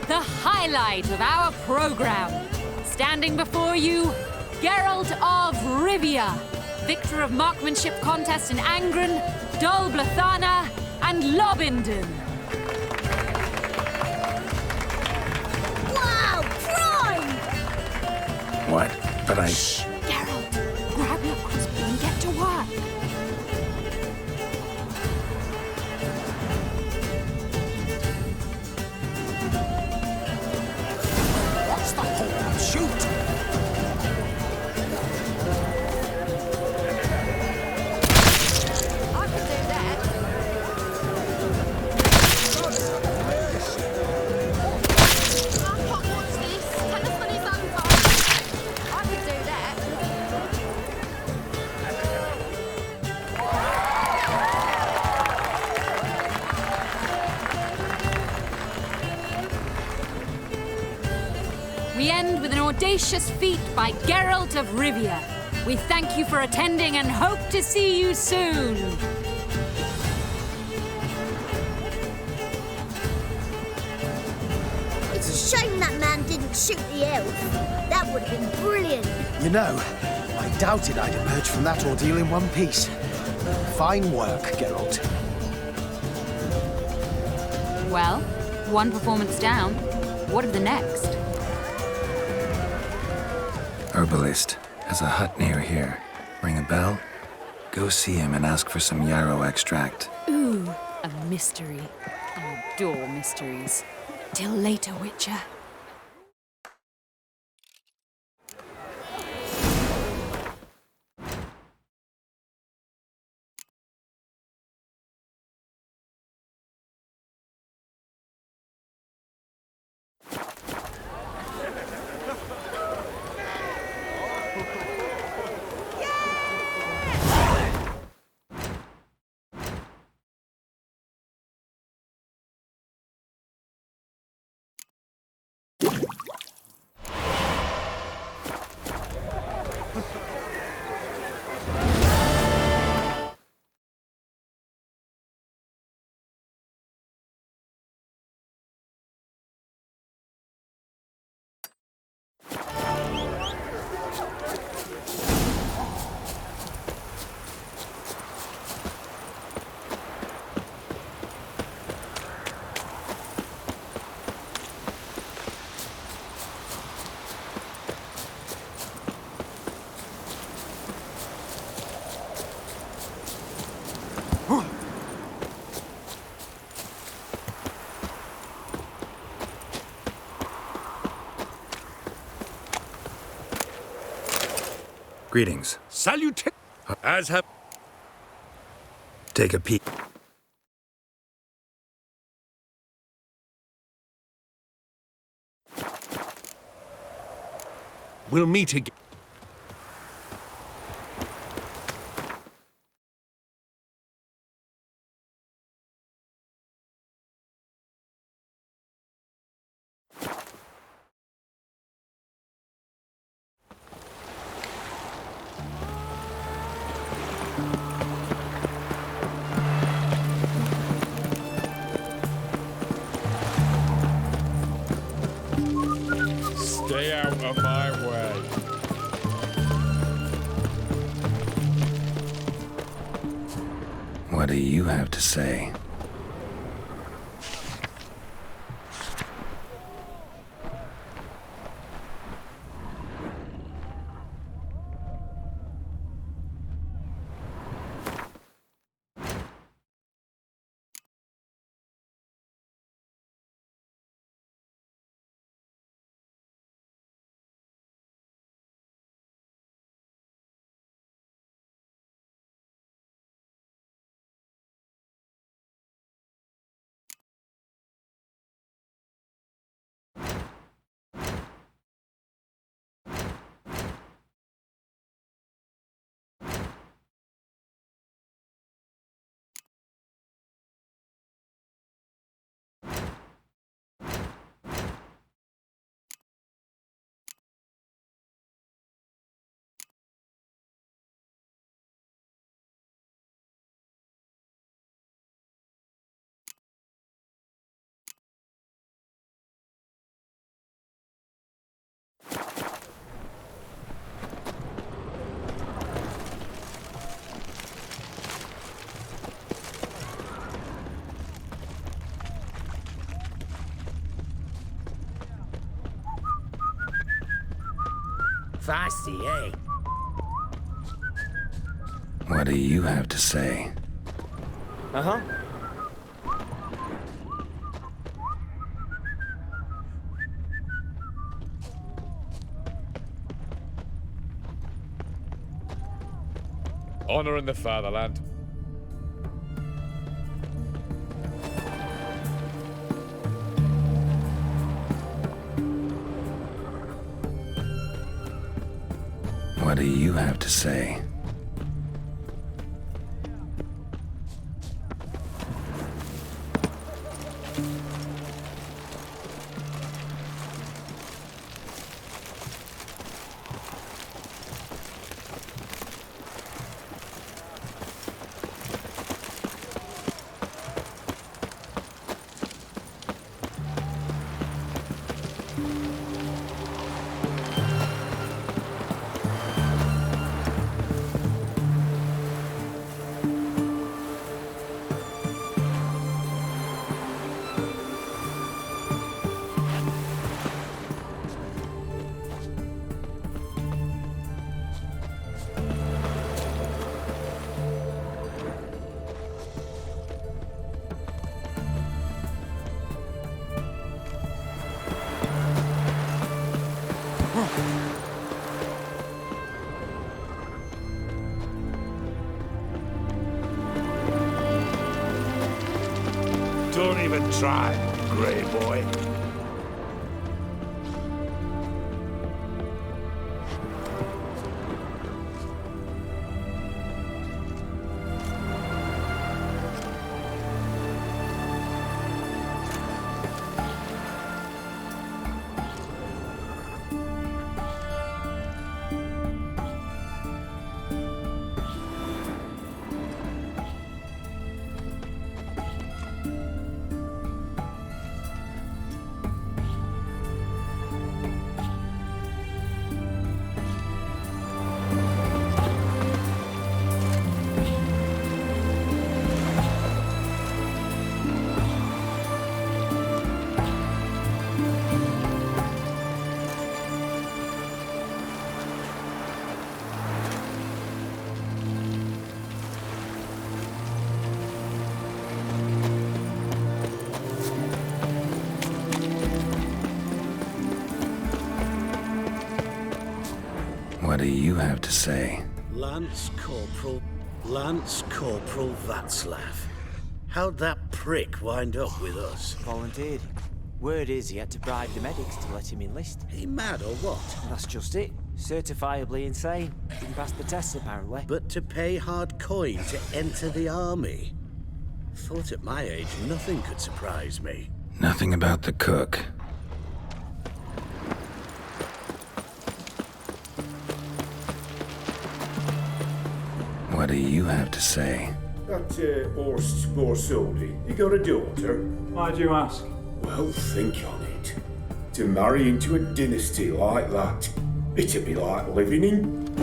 the highlight of our program. Standing before you, Geralt of Rivia, victor of marksmanship contests in Angren, Dol Blathana, and Lobindon. Wow, prime! What? But I... Shh, Geralt, grab your crossbow and get to work. What's the whole shoot? I could do that. What's this? Tell us when it's over. I could do that. We end with an audacious feat by Geralt of Rivia. We thank you for attending and hope to see you soon. It's a shame that man didn't shoot the elf. That would have been brilliant. You know, I doubted I'd emerge from that ordeal in one piece. Fine work, Geralt. Well, one performance down. What of the next? Herbalist has a hut near here. Ring a bell? Go see him and ask for some yarrow extract. Ooh, a mystery. I adore mysteries. Till later, Witcher. Greetings. Salute. As have. Take a peek. We'll meet again. Stay out of my way. What do you have to say? Feisty, eh? What do you have to say? Uh-huh. Honor in the fatherland. What do you have to say? Don't even try, Grey Boy. do you have to say? Lance Corporal Václav. How'd that prick wind up with us? Volunteered. Word is he had to bribe the medics to let him enlist. He mad or what? That's just it. Certifiably insane. Didn't pass the tests, apparently. But to pay hard coin to enter the army? Thought at my age nothing could surprise me. Nothing about the cook. What do you have to say? That Horst Borsoldi, he got a daughter. Why'd you ask? Well, think on it. To marry into a dynasty like that, it'd be like living in...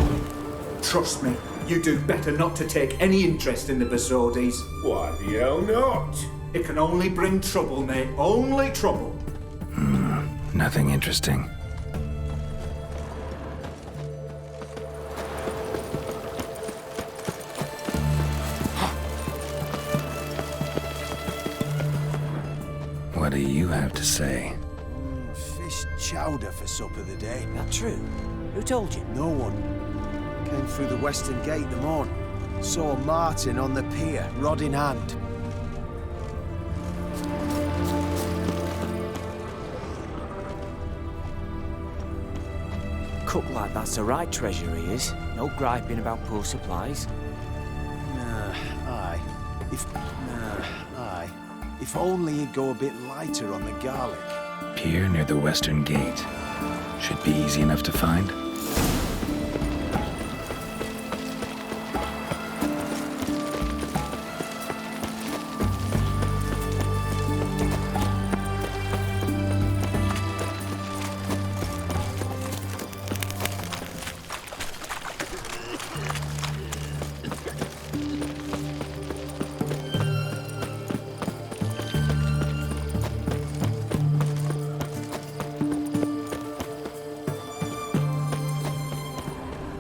Trust me, you do better not to take any interest in the Borsodis. Why the hell not? It can only bring trouble, mate. Only trouble. Nothing interesting. What do you have to say? Fish chowder for supper the day. That true? Who told you? No one. Came through the western gate the morning. Saw Martin on the pier, rod in hand. Cook like that's the right treasure he is. No griping about poor supplies. Aye. If only he'd go a bit lighter on the garlic. Pier near the western gate. Should be easy enough to find.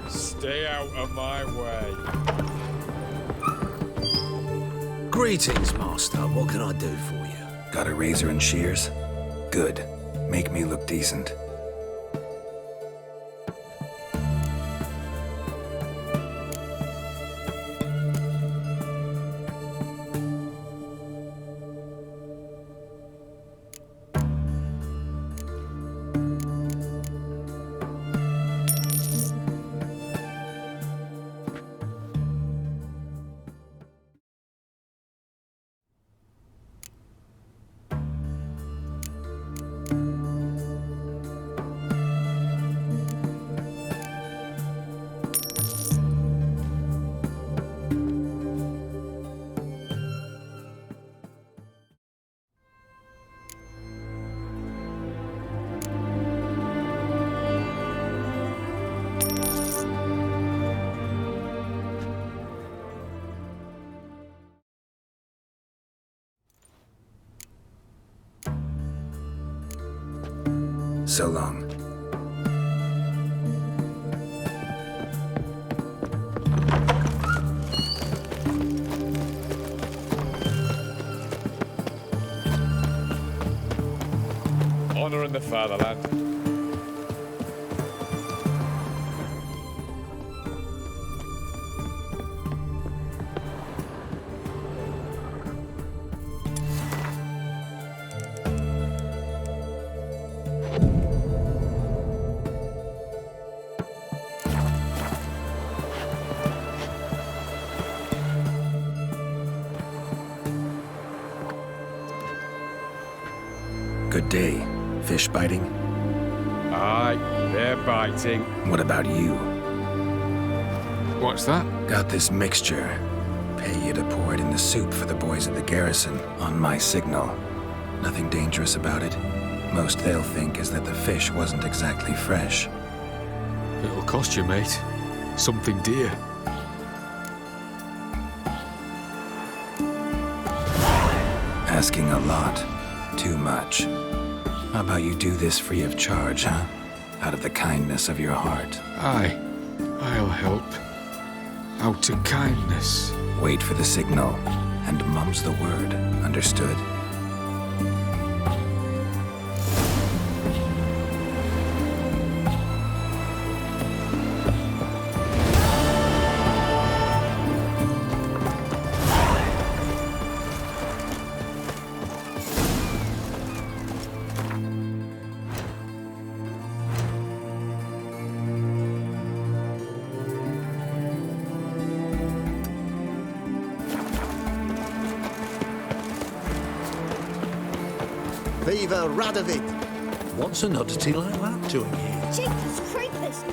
Stay out of my way. Greetings, Master. What can I do for you? Got a razor and shears? Good. Make me look decent. So long. Honor in the fatherland. Good day. Fish biting? Aye, they're biting. What about you? What's that? Got this mixture. Pay you to pour it in the soup for the boys at the garrison, on my signal. Nothing dangerous about it. Most they'll think is that the fish wasn't exactly fresh. It'll cost you, mate. Something dear. Asking a lot. Too much. How about you do this free of charge, huh? Out of the kindness of your heart. Aye, I'll help. Out of kindness. Wait for the signal, and mum's the word. Understood? Viva Radovid! What's an oddity like that doing here? Jeepers creepers!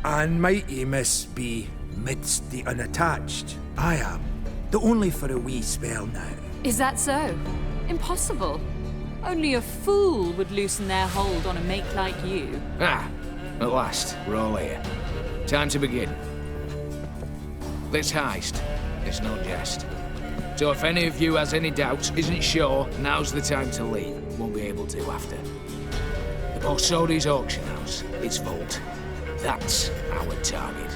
And mighty miss be midst the unattached. I am, though only for a wee spell now. Is that so? Impossible. Only a fool would loosen their hold on a mate like you. Ah, at last, we're all here. Time to begin. This heist is no jest. So if any of you has any doubts, isn't sure, now's the time to leave. Won't be able to after. The Borsodi's auction house, its vault. That's our target.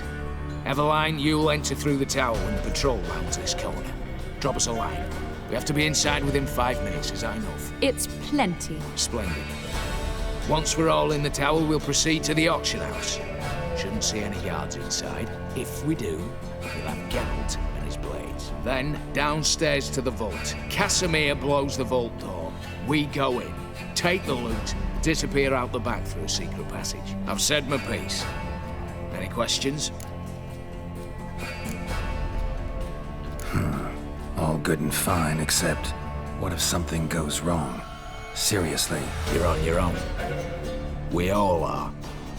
Eveline, you'll enter through the tower when the patrol rounds this corner. Drop us a line. We have to be inside within 5 minutes, is that enough? It's plenty. Splendid. Once we're all in the tower, we'll proceed to the auction house. Shouldn't see any guards inside. If we do, we'll have Geralt and his blades. Then, downstairs to the vault. Casimir blows the vault door. We go in, take the loot, disappear out the back through a secret passage. I've said my piece. Any questions? All good and fine, except what if something goes wrong? Seriously. You're on your own. We all are.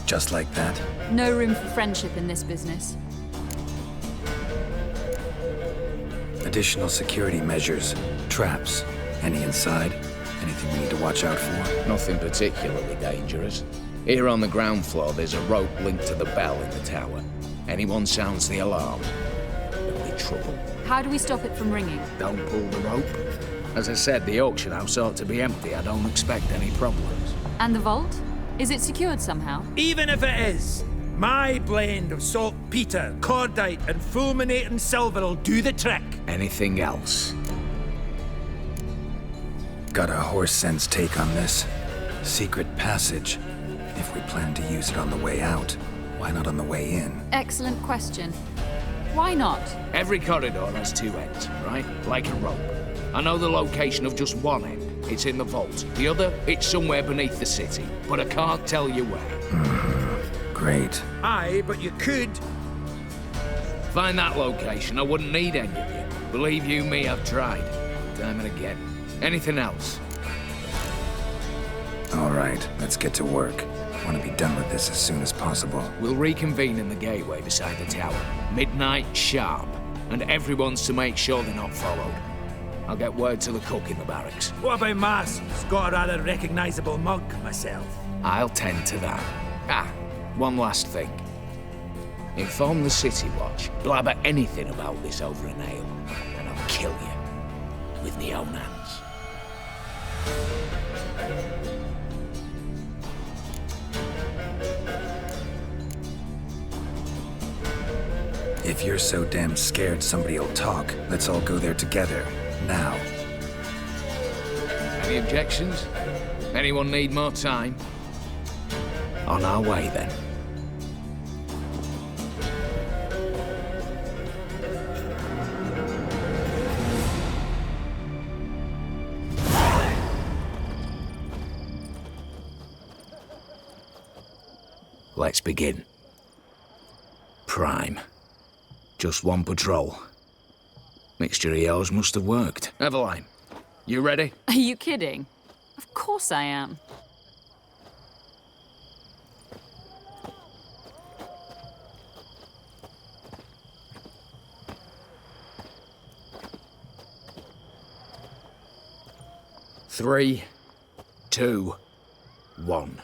Just like that? No room for friendship in this business. Additional security measures, traps. Any inside? Anything we need to watch out for? Nothing particularly dangerous. Here on the ground floor, there's a rope linked to the bell in the tower. Anyone sounds the alarm, there'll be trouble. How do we stop it from ringing? Don't pull the rope. As I said, the auction house ought to be empty. I don't expect any problems. And the vault? Is it secured somehow? Even if it is, my blend of saltpeter, cordite, and fulminating silver will do the trick. Anything else? Got a horse sense take on this. Secret passage. If we plan to use it on the way out, why not on the way in? Excellent question. Why not? Every corridor has two ends, right? Like a rope. I know the location of just one end. It's in the vault. The other, it's somewhere beneath the city. But I can't tell you where. Great. Aye, but you could. Find that location. I wouldn't need any of you. Believe you me, I've tried. Time and again. Anything else? All right, let's get to work. Want to be done with this as soon as possible. We'll reconvene in the gateway beside the tower. Midnight sharp. And everyone's to make sure they're not followed. I'll get word to the cook in the barracks. What about Mars? He's got a rather recognizable mug, myself. I'll tend to that. Ah, one last thing. Inform the City Watch. Blabber anything about this over an ale, and I'll kill you. With my own hands. If you're so damn scared somebody'll talk, let's all go there together. Now. Any objections? Anyone need more time? On our way, then. Let's begin. Prime. Just one patrol. Mixture of yours must have worked. Eveline, you ready? Are you kidding? Of course I am. Three, 2, 1.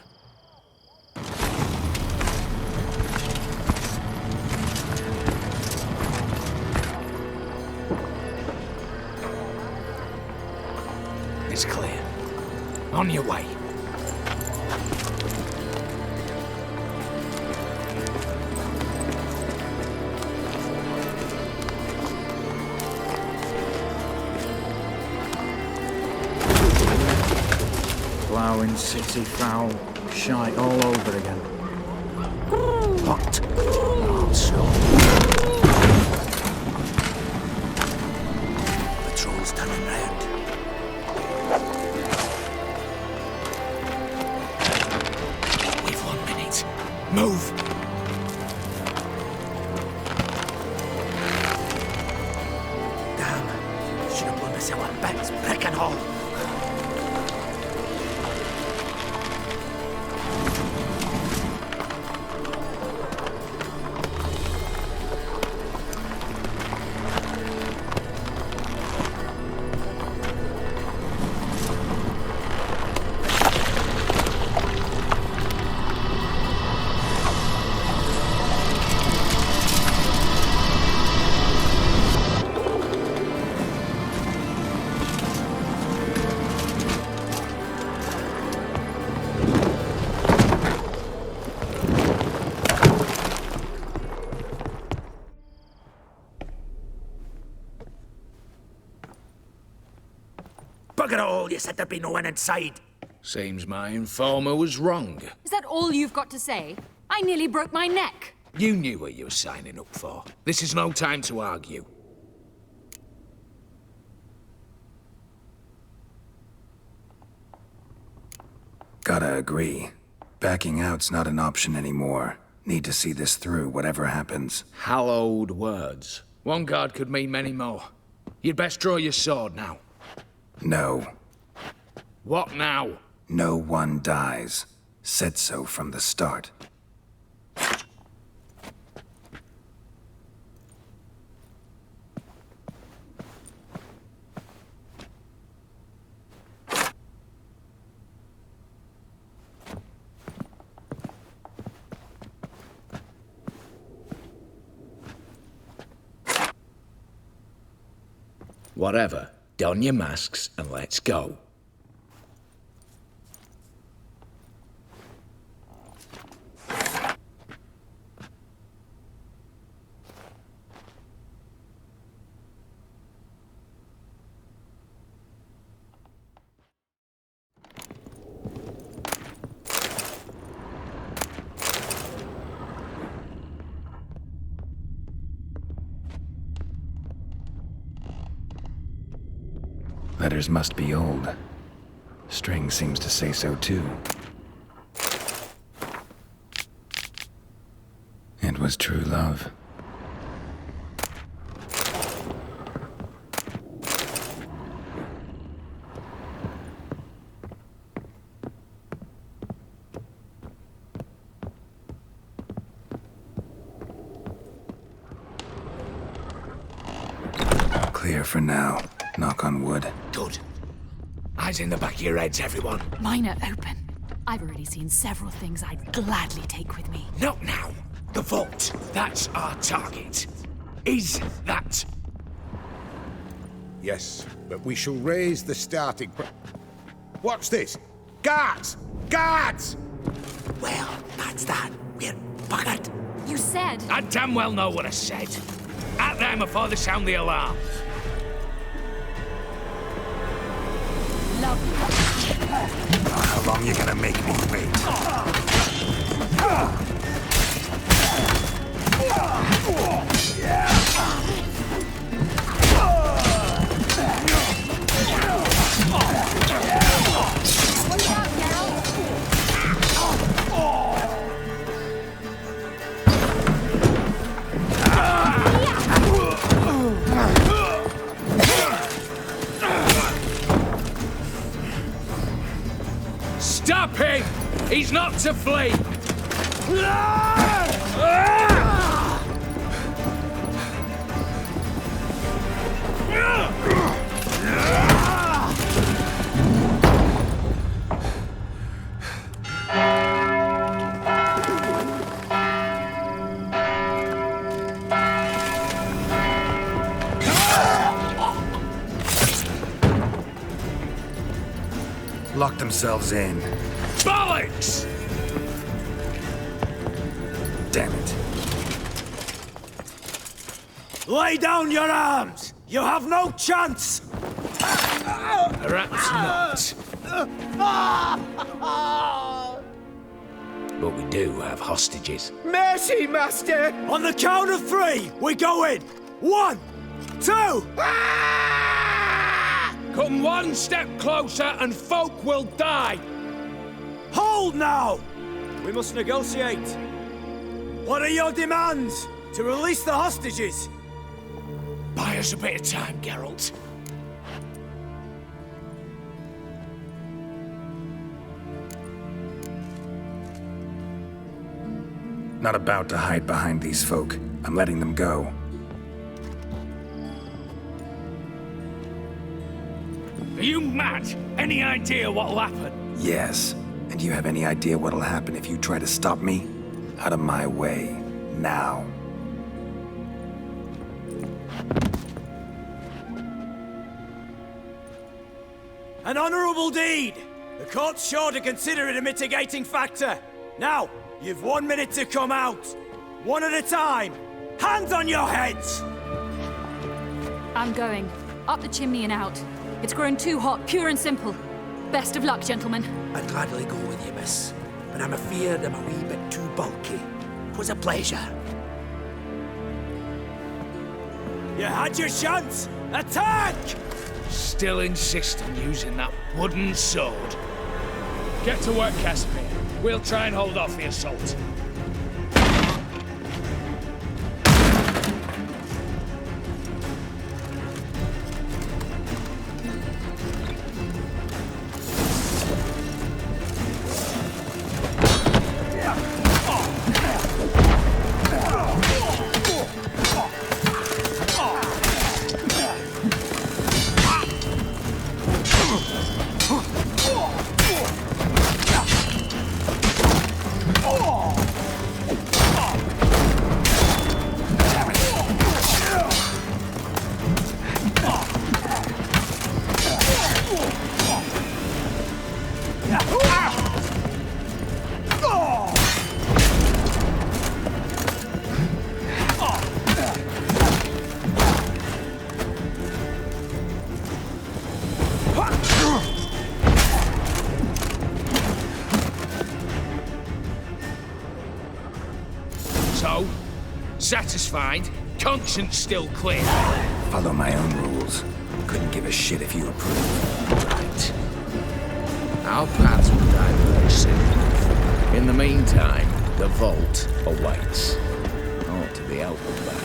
It's clear. On your way. Ploughing city fowl. Shite all over again. What? Oh, so. Patrol's turning round. We've 1 minute. Move! Damn. Should have won us our bets, brick and all. Bugger it all, you said there'd be no one inside. Seems my informer was wrong. Is that all you've got to say? I nearly broke my neck. You knew what you were signing up for. This is no time to argue. Gotta agree. Backing out's not an option anymore. Need to see this through, whatever happens. Hallowed words. One guard could mean many more. You'd best draw your sword now. No. What now? No one dies. Said so from the start. Whatever. Don your masks and let's go. Letters must be old. String seems to say so too. It was true love. Clear for now. Knock on wood. Good. Eyes in the back of your heads, everyone. Mine are open. I've already seen several things I'd gladly take with me. Not now. The vault. That's our target. Is that... Yes, but we shall raise the starting... What's this? Guards! Guards! Well, that's that. We're buggered. You said... I damn well know what I said. At them before they sound the alarm. How long you gonna make me wait? Stop him! He's not to flee! Lock themselves in. Bollocks! Damn it. Lay down your arms! You have no chance! Perhaps not. but we do have hostages. Mercy, Master! On the count of 3, we go in! 1, 2! Come one step closer and folk will die! Hold now! We must negotiate. What are your demands? To release the hostages? Buy us a bit of time, Geralt. Not about to hide behind these folk. I'm letting them go. Are you mad? Any idea what'll happen? Yes. And do you have any idea what'll happen if you try to stop me? Out of my way. Now. An honourable deed! The court's sure to consider it a mitigating factor. Now, you've 1 minute to come out. One at a time. Hands on your heads! I'm going. Up the chimney and out. It's grown too hot, pure and simple. Best of luck, gentlemen. I'd gladly go with you, miss. But I'm afeard I'm a wee bit too bulky. 'Twas a pleasure. You had your chance! Attack! Still insist on using that wooden sword. Get to work, Casimir. We'll try and hold off the assault. So, satisfied? Conscience still clear? Follow my own rules. Couldn't give a shit if you approve. Right. Our paths will diverge soon. In the meantime, the vault awaits. Ought to be open by now.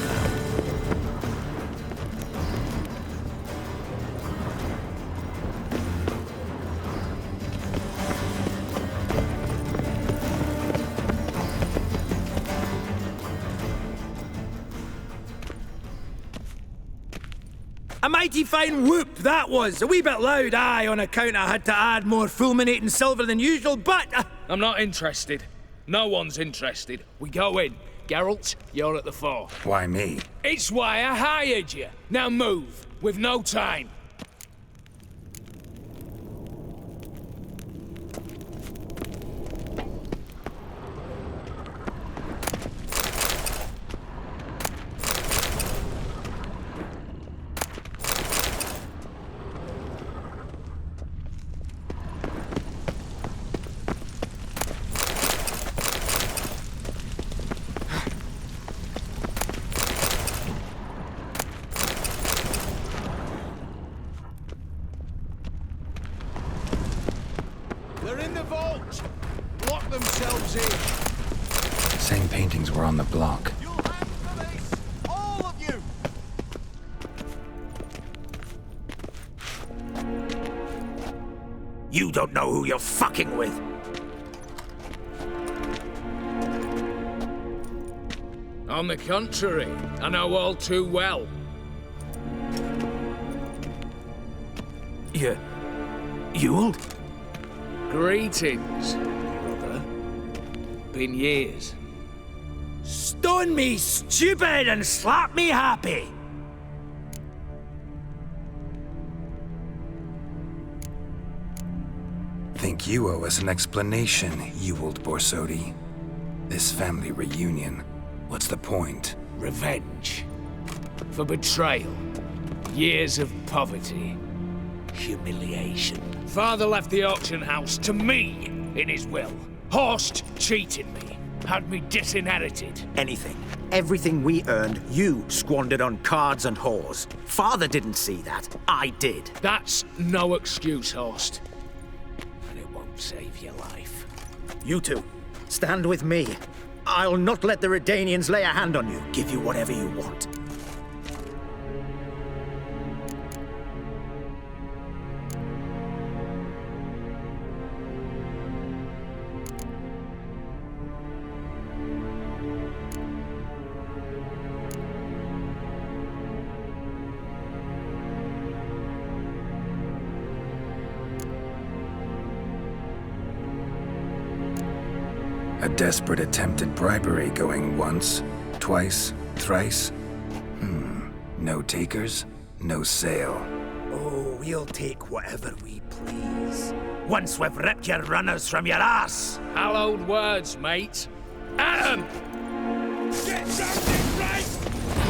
A mighty fine whoop that was. A wee bit loud, aye, on account I had to add more fulminating silver than usual, but... I'm not interested. No one's interested. We go in. Geralt, you're at the fore. Why me? It's why I hired you. Now move. We've no time. They're in the vault! Lock themselves in! Same paintings were on the block. You'll answer this! All of you! You don't know who you're fucking with. On the contrary, I know all too well. You'll? Greetings, brother. Been years. Stone me stupid and slap me happy! Think you owe us an explanation, you old Borsodi. This family reunion, what's the point? Revenge. For betrayal. Years of poverty. Humiliation. Father left the auction house to me in his will. Horst cheated me. Had me disinherited. Anything. Everything we earned, you squandered on cards and whores. Father didn't see that. I did. That's no excuse, Horst. And it won't save your life. You two, stand with me. I'll not let the Redanians lay a hand on you. Give you whatever you want. A desperate attempt at bribery going once, twice, thrice. No takers, no sale. Oh, we'll take whatever we please. Once we've ripped your runners from your ass. Hallowed words, mate. Adam! Get something right!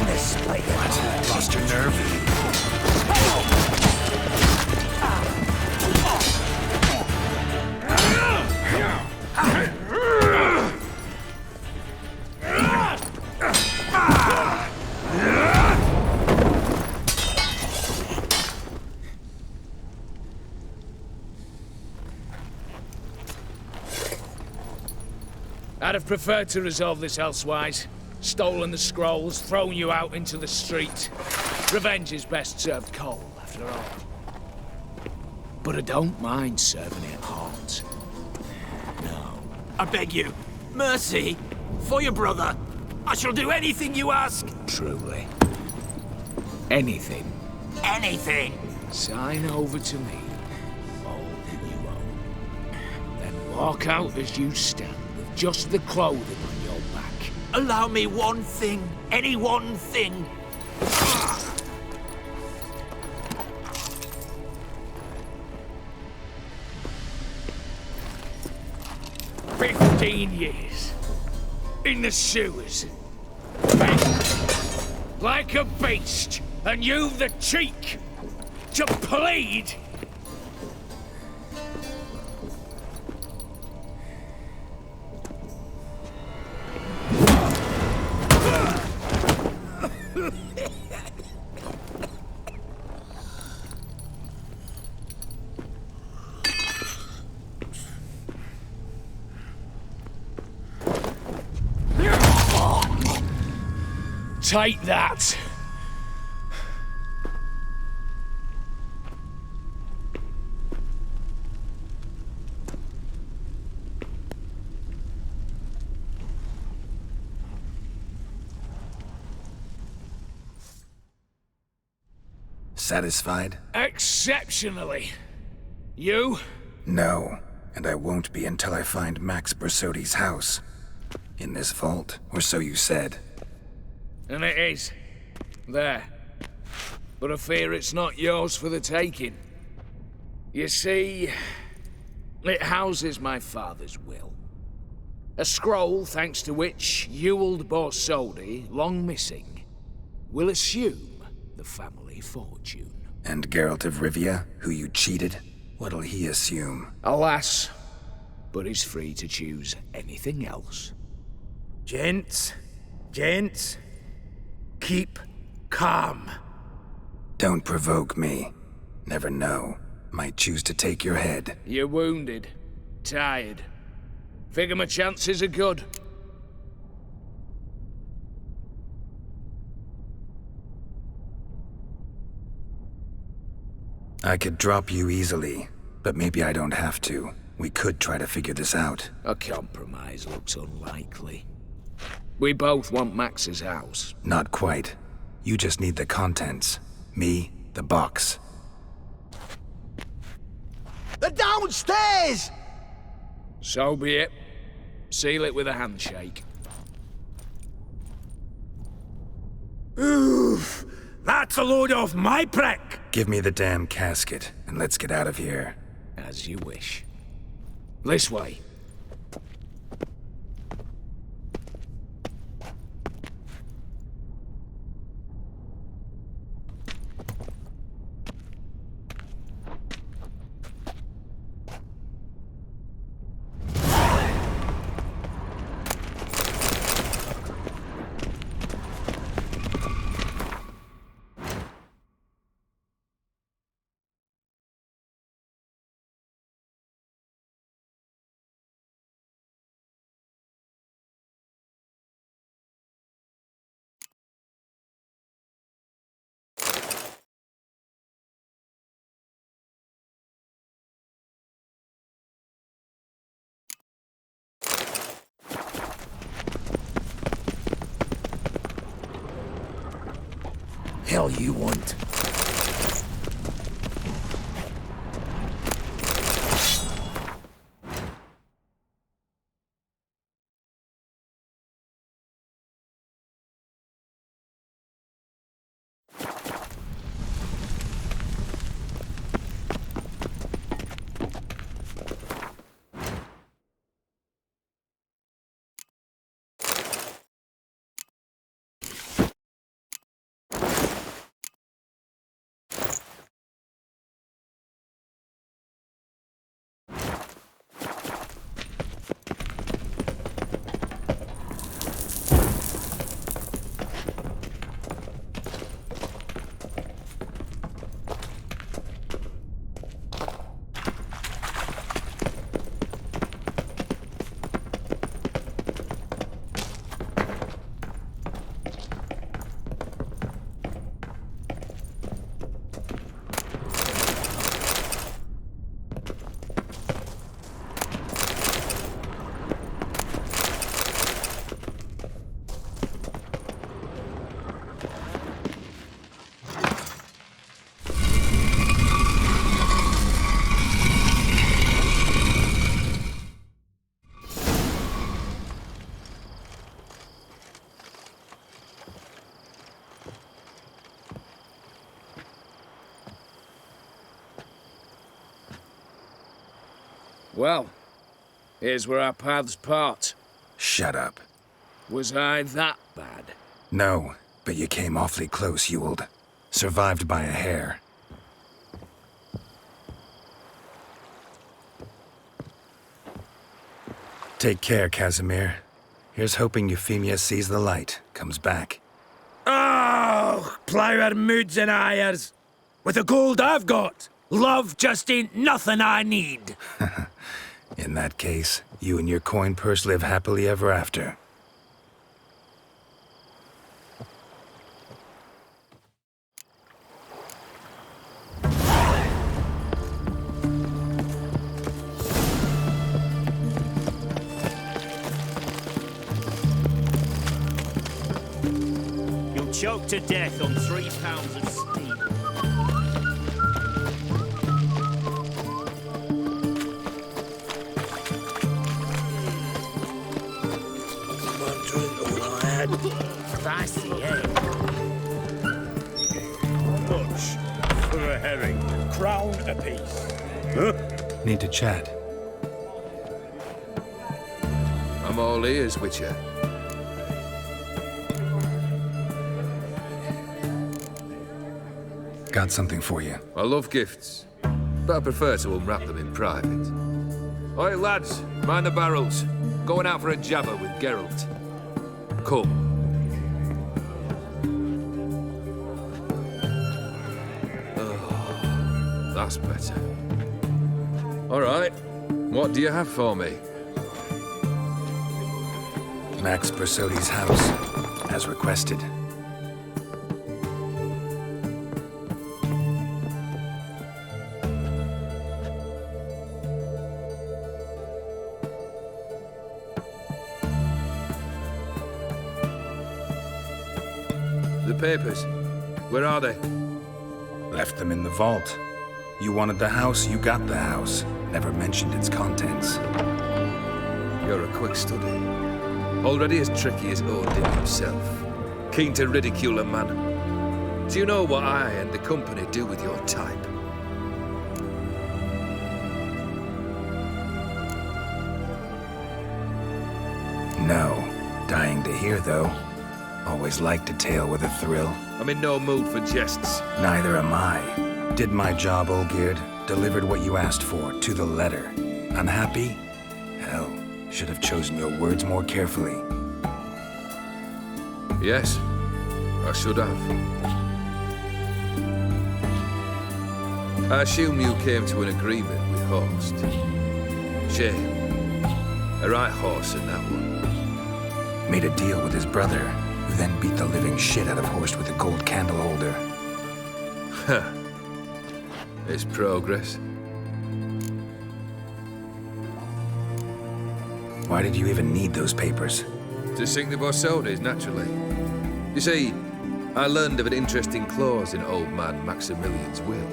This spider. What? Lost your nerve? I'd have preferred to resolve this elsewise. Stolen the scrolls, thrown you out into the street. Revenge is best served cold, after all. But I don't mind serving it hot. No. I beg you, mercy, for your brother. I shall do anything you ask. Truly. Anything. Anything. Sign over to me all that you own. Then walk out as you stand with just the clothing on your back. Allow me one thing. Any one thing. 15 years. In the sewers. Bent like a beast. And you've the cheek to plead. Take that. Satisfied? Exceptionally. You? No, and I won't be until I find Max Bersodi's house. In this vault, or so you said. And it is. There. But I fear it's not yours for the taking. You see, it houses my father's will. A scroll thanks to which Ewald Borsodi, long missing, will assume the family fortune. And Geralt of Rivia, who you cheated, what'll he assume? Alas, but he's free to choose anything else. Gents, keep calm. Don't provoke me. Never know. Might choose to take your head. You're wounded. Tired. Figure my chances are good. I could drop you easily, but maybe I don't have to. We could try to figure this out. A compromise looks unlikely. We both want Max's house. Not quite. You just need the contents. Me, the box. They're downstairs! So be it. Seal it with a handshake. Oof! That's a load off my prick! Give me the damn casket, and let's get out of here. As you wish. This way. hell you want. Well, here's where our paths part. Shut up. Was I that bad? No, but you came awfully close, Ewald. Survived by a hair. Take care, Casimir. Here's hoping Euphemia sees the light, comes back. Oh, plough moods and ires. With the gold I've got, love just ain't nothing I need. In that case, you and your coin purse live happily ever after. You'll choke to death on 3 pounds of steam. Spicy, eh? Much for a herring. Crown apiece. Huh? Need to chat. I'm all ears, Witcher. Got something for you. I love gifts, but I prefer to unwrap them in private. Oi, lads, mind the barrels. Going out for a jabber with Geralt. Come. Oh, that's better. All right, what do you have for me? Max Bersodi's house, as requested. The papers, where are they? Left them in the vault. You wanted the house, you got the house. Never mentioned its contents. You're a quick study. Already as tricky as Odin himself. Keen to ridicule a man. Do you know what I and the company do with your type? No. Dying to hear, though. Always liked a tale with a thrill. I'm in no mood for jests. Neither am I. Did my job, Olgierd. Delivered what you asked for, to the letter. Unhappy? Hell, should have chosen your words more carefully. Yes, I should have. I assume you came to an agreement with Horst. Shame. A right horse in that one. Made a deal with his brother, who then beat the living shit out of Horst with a gold candle holder. Huh. It's progress. Why did you even need those papers? To sink the Borsodis, naturally. You see, I learned of an interesting clause in old man Maximilian's will.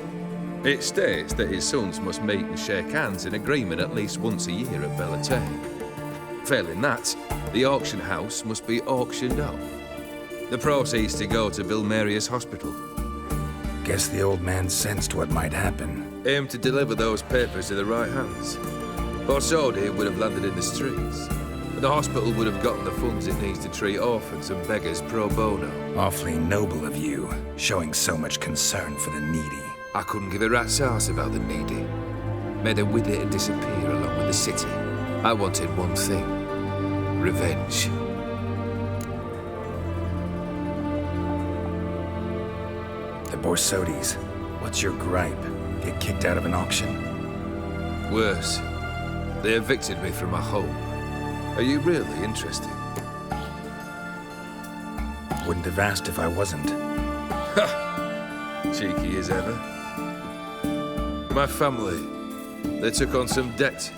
It states that his sons must meet and shake hands in agreement at least once a year at Bellatane. Failing that, the auction house must be auctioned off. The proceeds to go to Vilmeria's hospital. Guess the old man sensed what might happen. Aimed to deliver those papers in the right hands. Borsodi would have landed in the streets. And the hospital would have gotten the funds it needs to treat orphans and beggars pro bono. Awfully noble of you, showing so much concern for the needy. I couldn't give a rat's ass about the needy. Made them with it and disappear along with the city. I wanted one thing. Revenge. The Borsodis. What's your gripe? Get kicked out of an auction? Worse. They evicted me from my home. Are you really interested? Wouldn't have asked if I wasn't. Ha! Cheeky as ever. My family, they took on some debt.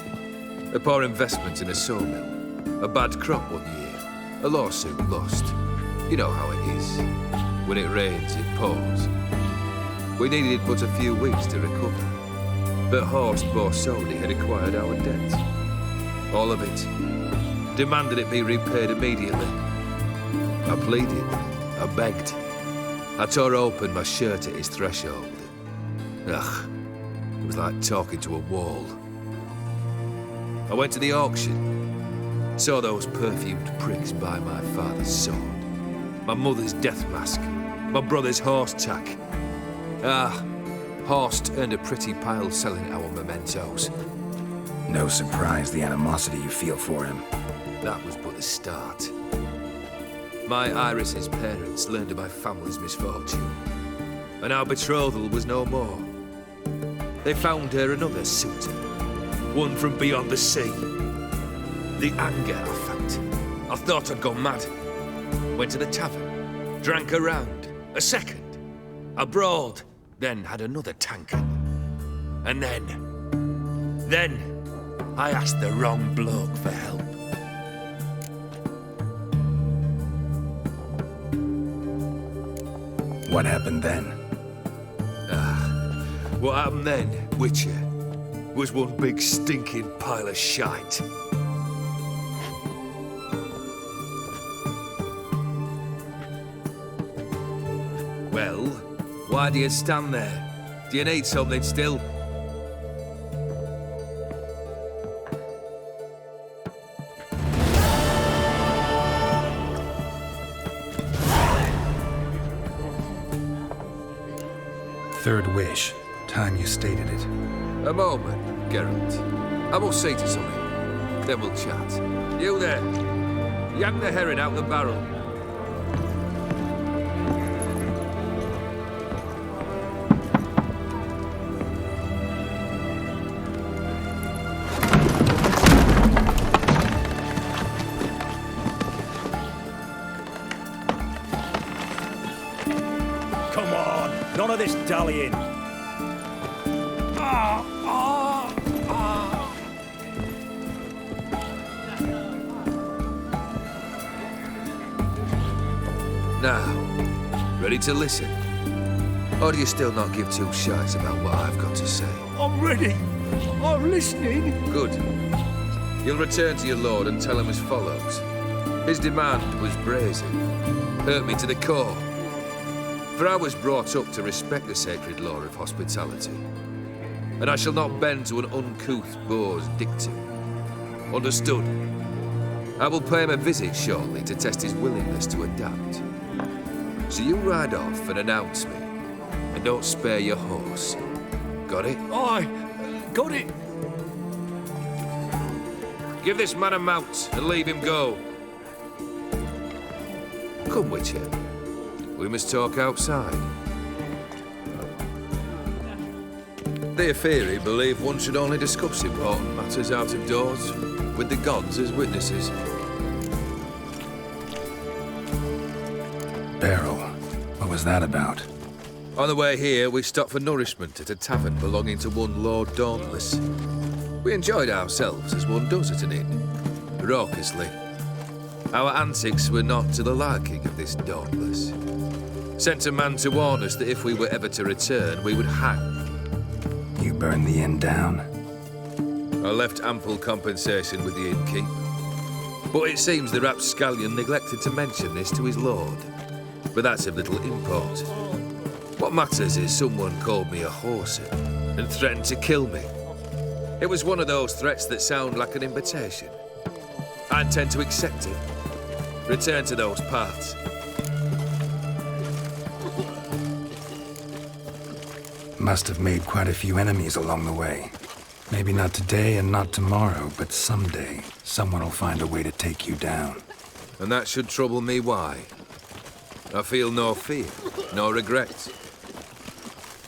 A poor investment in a sawmill. A bad crop one year. A lawsuit lost. You know how it is. When it rains, it pours. We needed but a few weeks to recover. But Horst Borsodi had acquired our debt. All of it. Demanded it be repaid immediately. I pleaded. I begged. I tore open my shirt at his threshold. Ugh. It was like talking to a wall. I went to the auction. Saw those perfumed pricks buy my father's sword. My mother's death mask. My brother's horse tack. Ah, Horst earned a pretty pile selling our mementos. No surprise the animosity you feel for him. That was but the start. My Iris's parents learned of my family's misfortune. And our betrothal was no more. They found her another suitor. One from beyond the sea. The anger I felt. I thought I'd gone mad. Went to the tavern. Drank a round. A second. I brawled. Then had another tankard. And then I asked the wrong bloke for help. What happened then? What happened then, Witcher, was one big stinking pile of shite. Well, why do you stand there? Do you need something still? Third wish. Time you stated it. A moment, Geralt. I will see to something. Then we'll chat. You there. Yank the herring out the barrel. Come on, none of this dallying. Now, ready to listen? Or do you still not give two shites about what I've got to say? I'm ready. I'm listening. Good. You'll return to your lord and tell him as follows. His demand was brazen. Hurt me to the core. For I was brought up to respect the sacred law of hospitality. And I shall not bend to an uncouth boor's dictum. Understood? I will pay him a visit shortly to test his willingness to adapt. So you ride off and announce me. And don't spare your horse. Got it? Aye, got it. Give this man a mount and leave him go. Come, Witcher. We must talk outside. The Aetheri believe one should only discuss important matters out of doors, with the gods as witnesses. Beryl, what was that about? On the way here, we stopped for nourishment at a tavern belonging to one Lord Dauntless. We enjoyed ourselves as one does at an inn, raucously. Our antics were not to the liking of this Dauntless. Sent a man to warn us that if we were ever to return, we would hang. You burned the inn down? I left ample compensation with the innkeep. But it seems the rapscallion neglected to mention this to his lord. But that's of little import. What matters is someone called me a whoreson and threatened to kill me. It was one of those threats that sound like an invitation. I intend to accept it. Return to those parts. Must have made quite a few enemies along the way. Maybe not today and not tomorrow, but someday, someone will find a way to take you down. And that should trouble me why? I feel no fear, no regrets.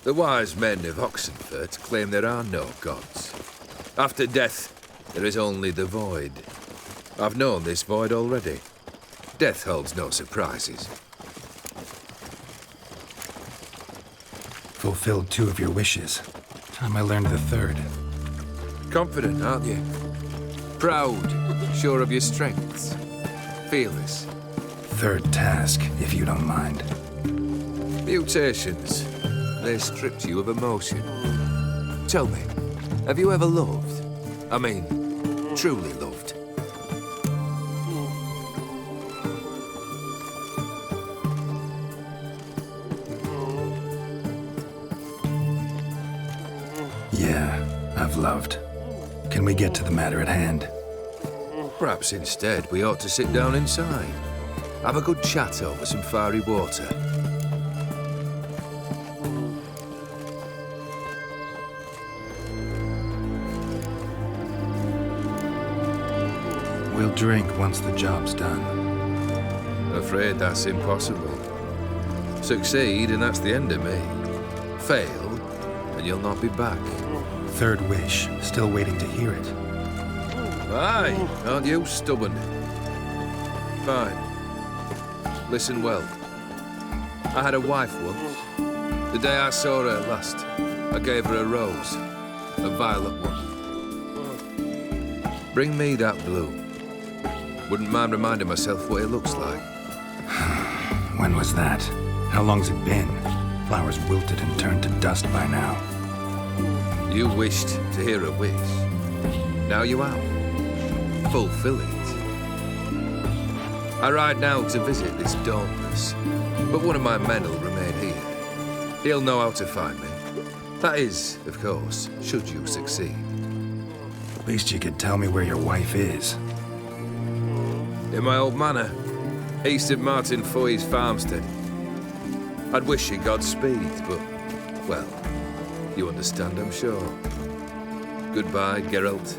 The wise men of Oxenfurt claim there are no gods. After death, there is only the void. I've known this void already. Death holds no surprises. Fulfilled 2 of your wishes. Time I learned the 3rd. Confident, aren't you? Proud, sure of your strengths. Fearless. 3rd task, if you don't mind. Mutations. They stripped you of emotion. Tell me, have you ever loved? I mean, truly loved? Yeah, I've loved. Can we get to the matter at hand? Perhaps instead we ought to sit down inside. Have a good chat over some fiery water. We'll drink once the job's done. Afraid that's impossible. Succeed and that's the end of me. Fail and you'll not be back. 3rd wish, still waiting to hear it. Aye, aren't you stubborn? Fine. Listen well. I had a wife once. The day I saw her last, I gave her a rose. A violet one. Bring me that bloom. Wouldn't mind reminding myself what it looks like. When was that? How long's it been? Flowers wilted and turned to dust by now. You wished to hear a wish. Now you have. Fulfill it. I ride now to visit this Dauntless, but one of my men will remain here. He'll know how to find me. That is, of course, should you succeed. At least you could tell me where your wife is. In my old manor, east of Martin Foy's farmstead. I'd wish you Godspeed, but, well, you understand, I'm sure. Goodbye, Geralt.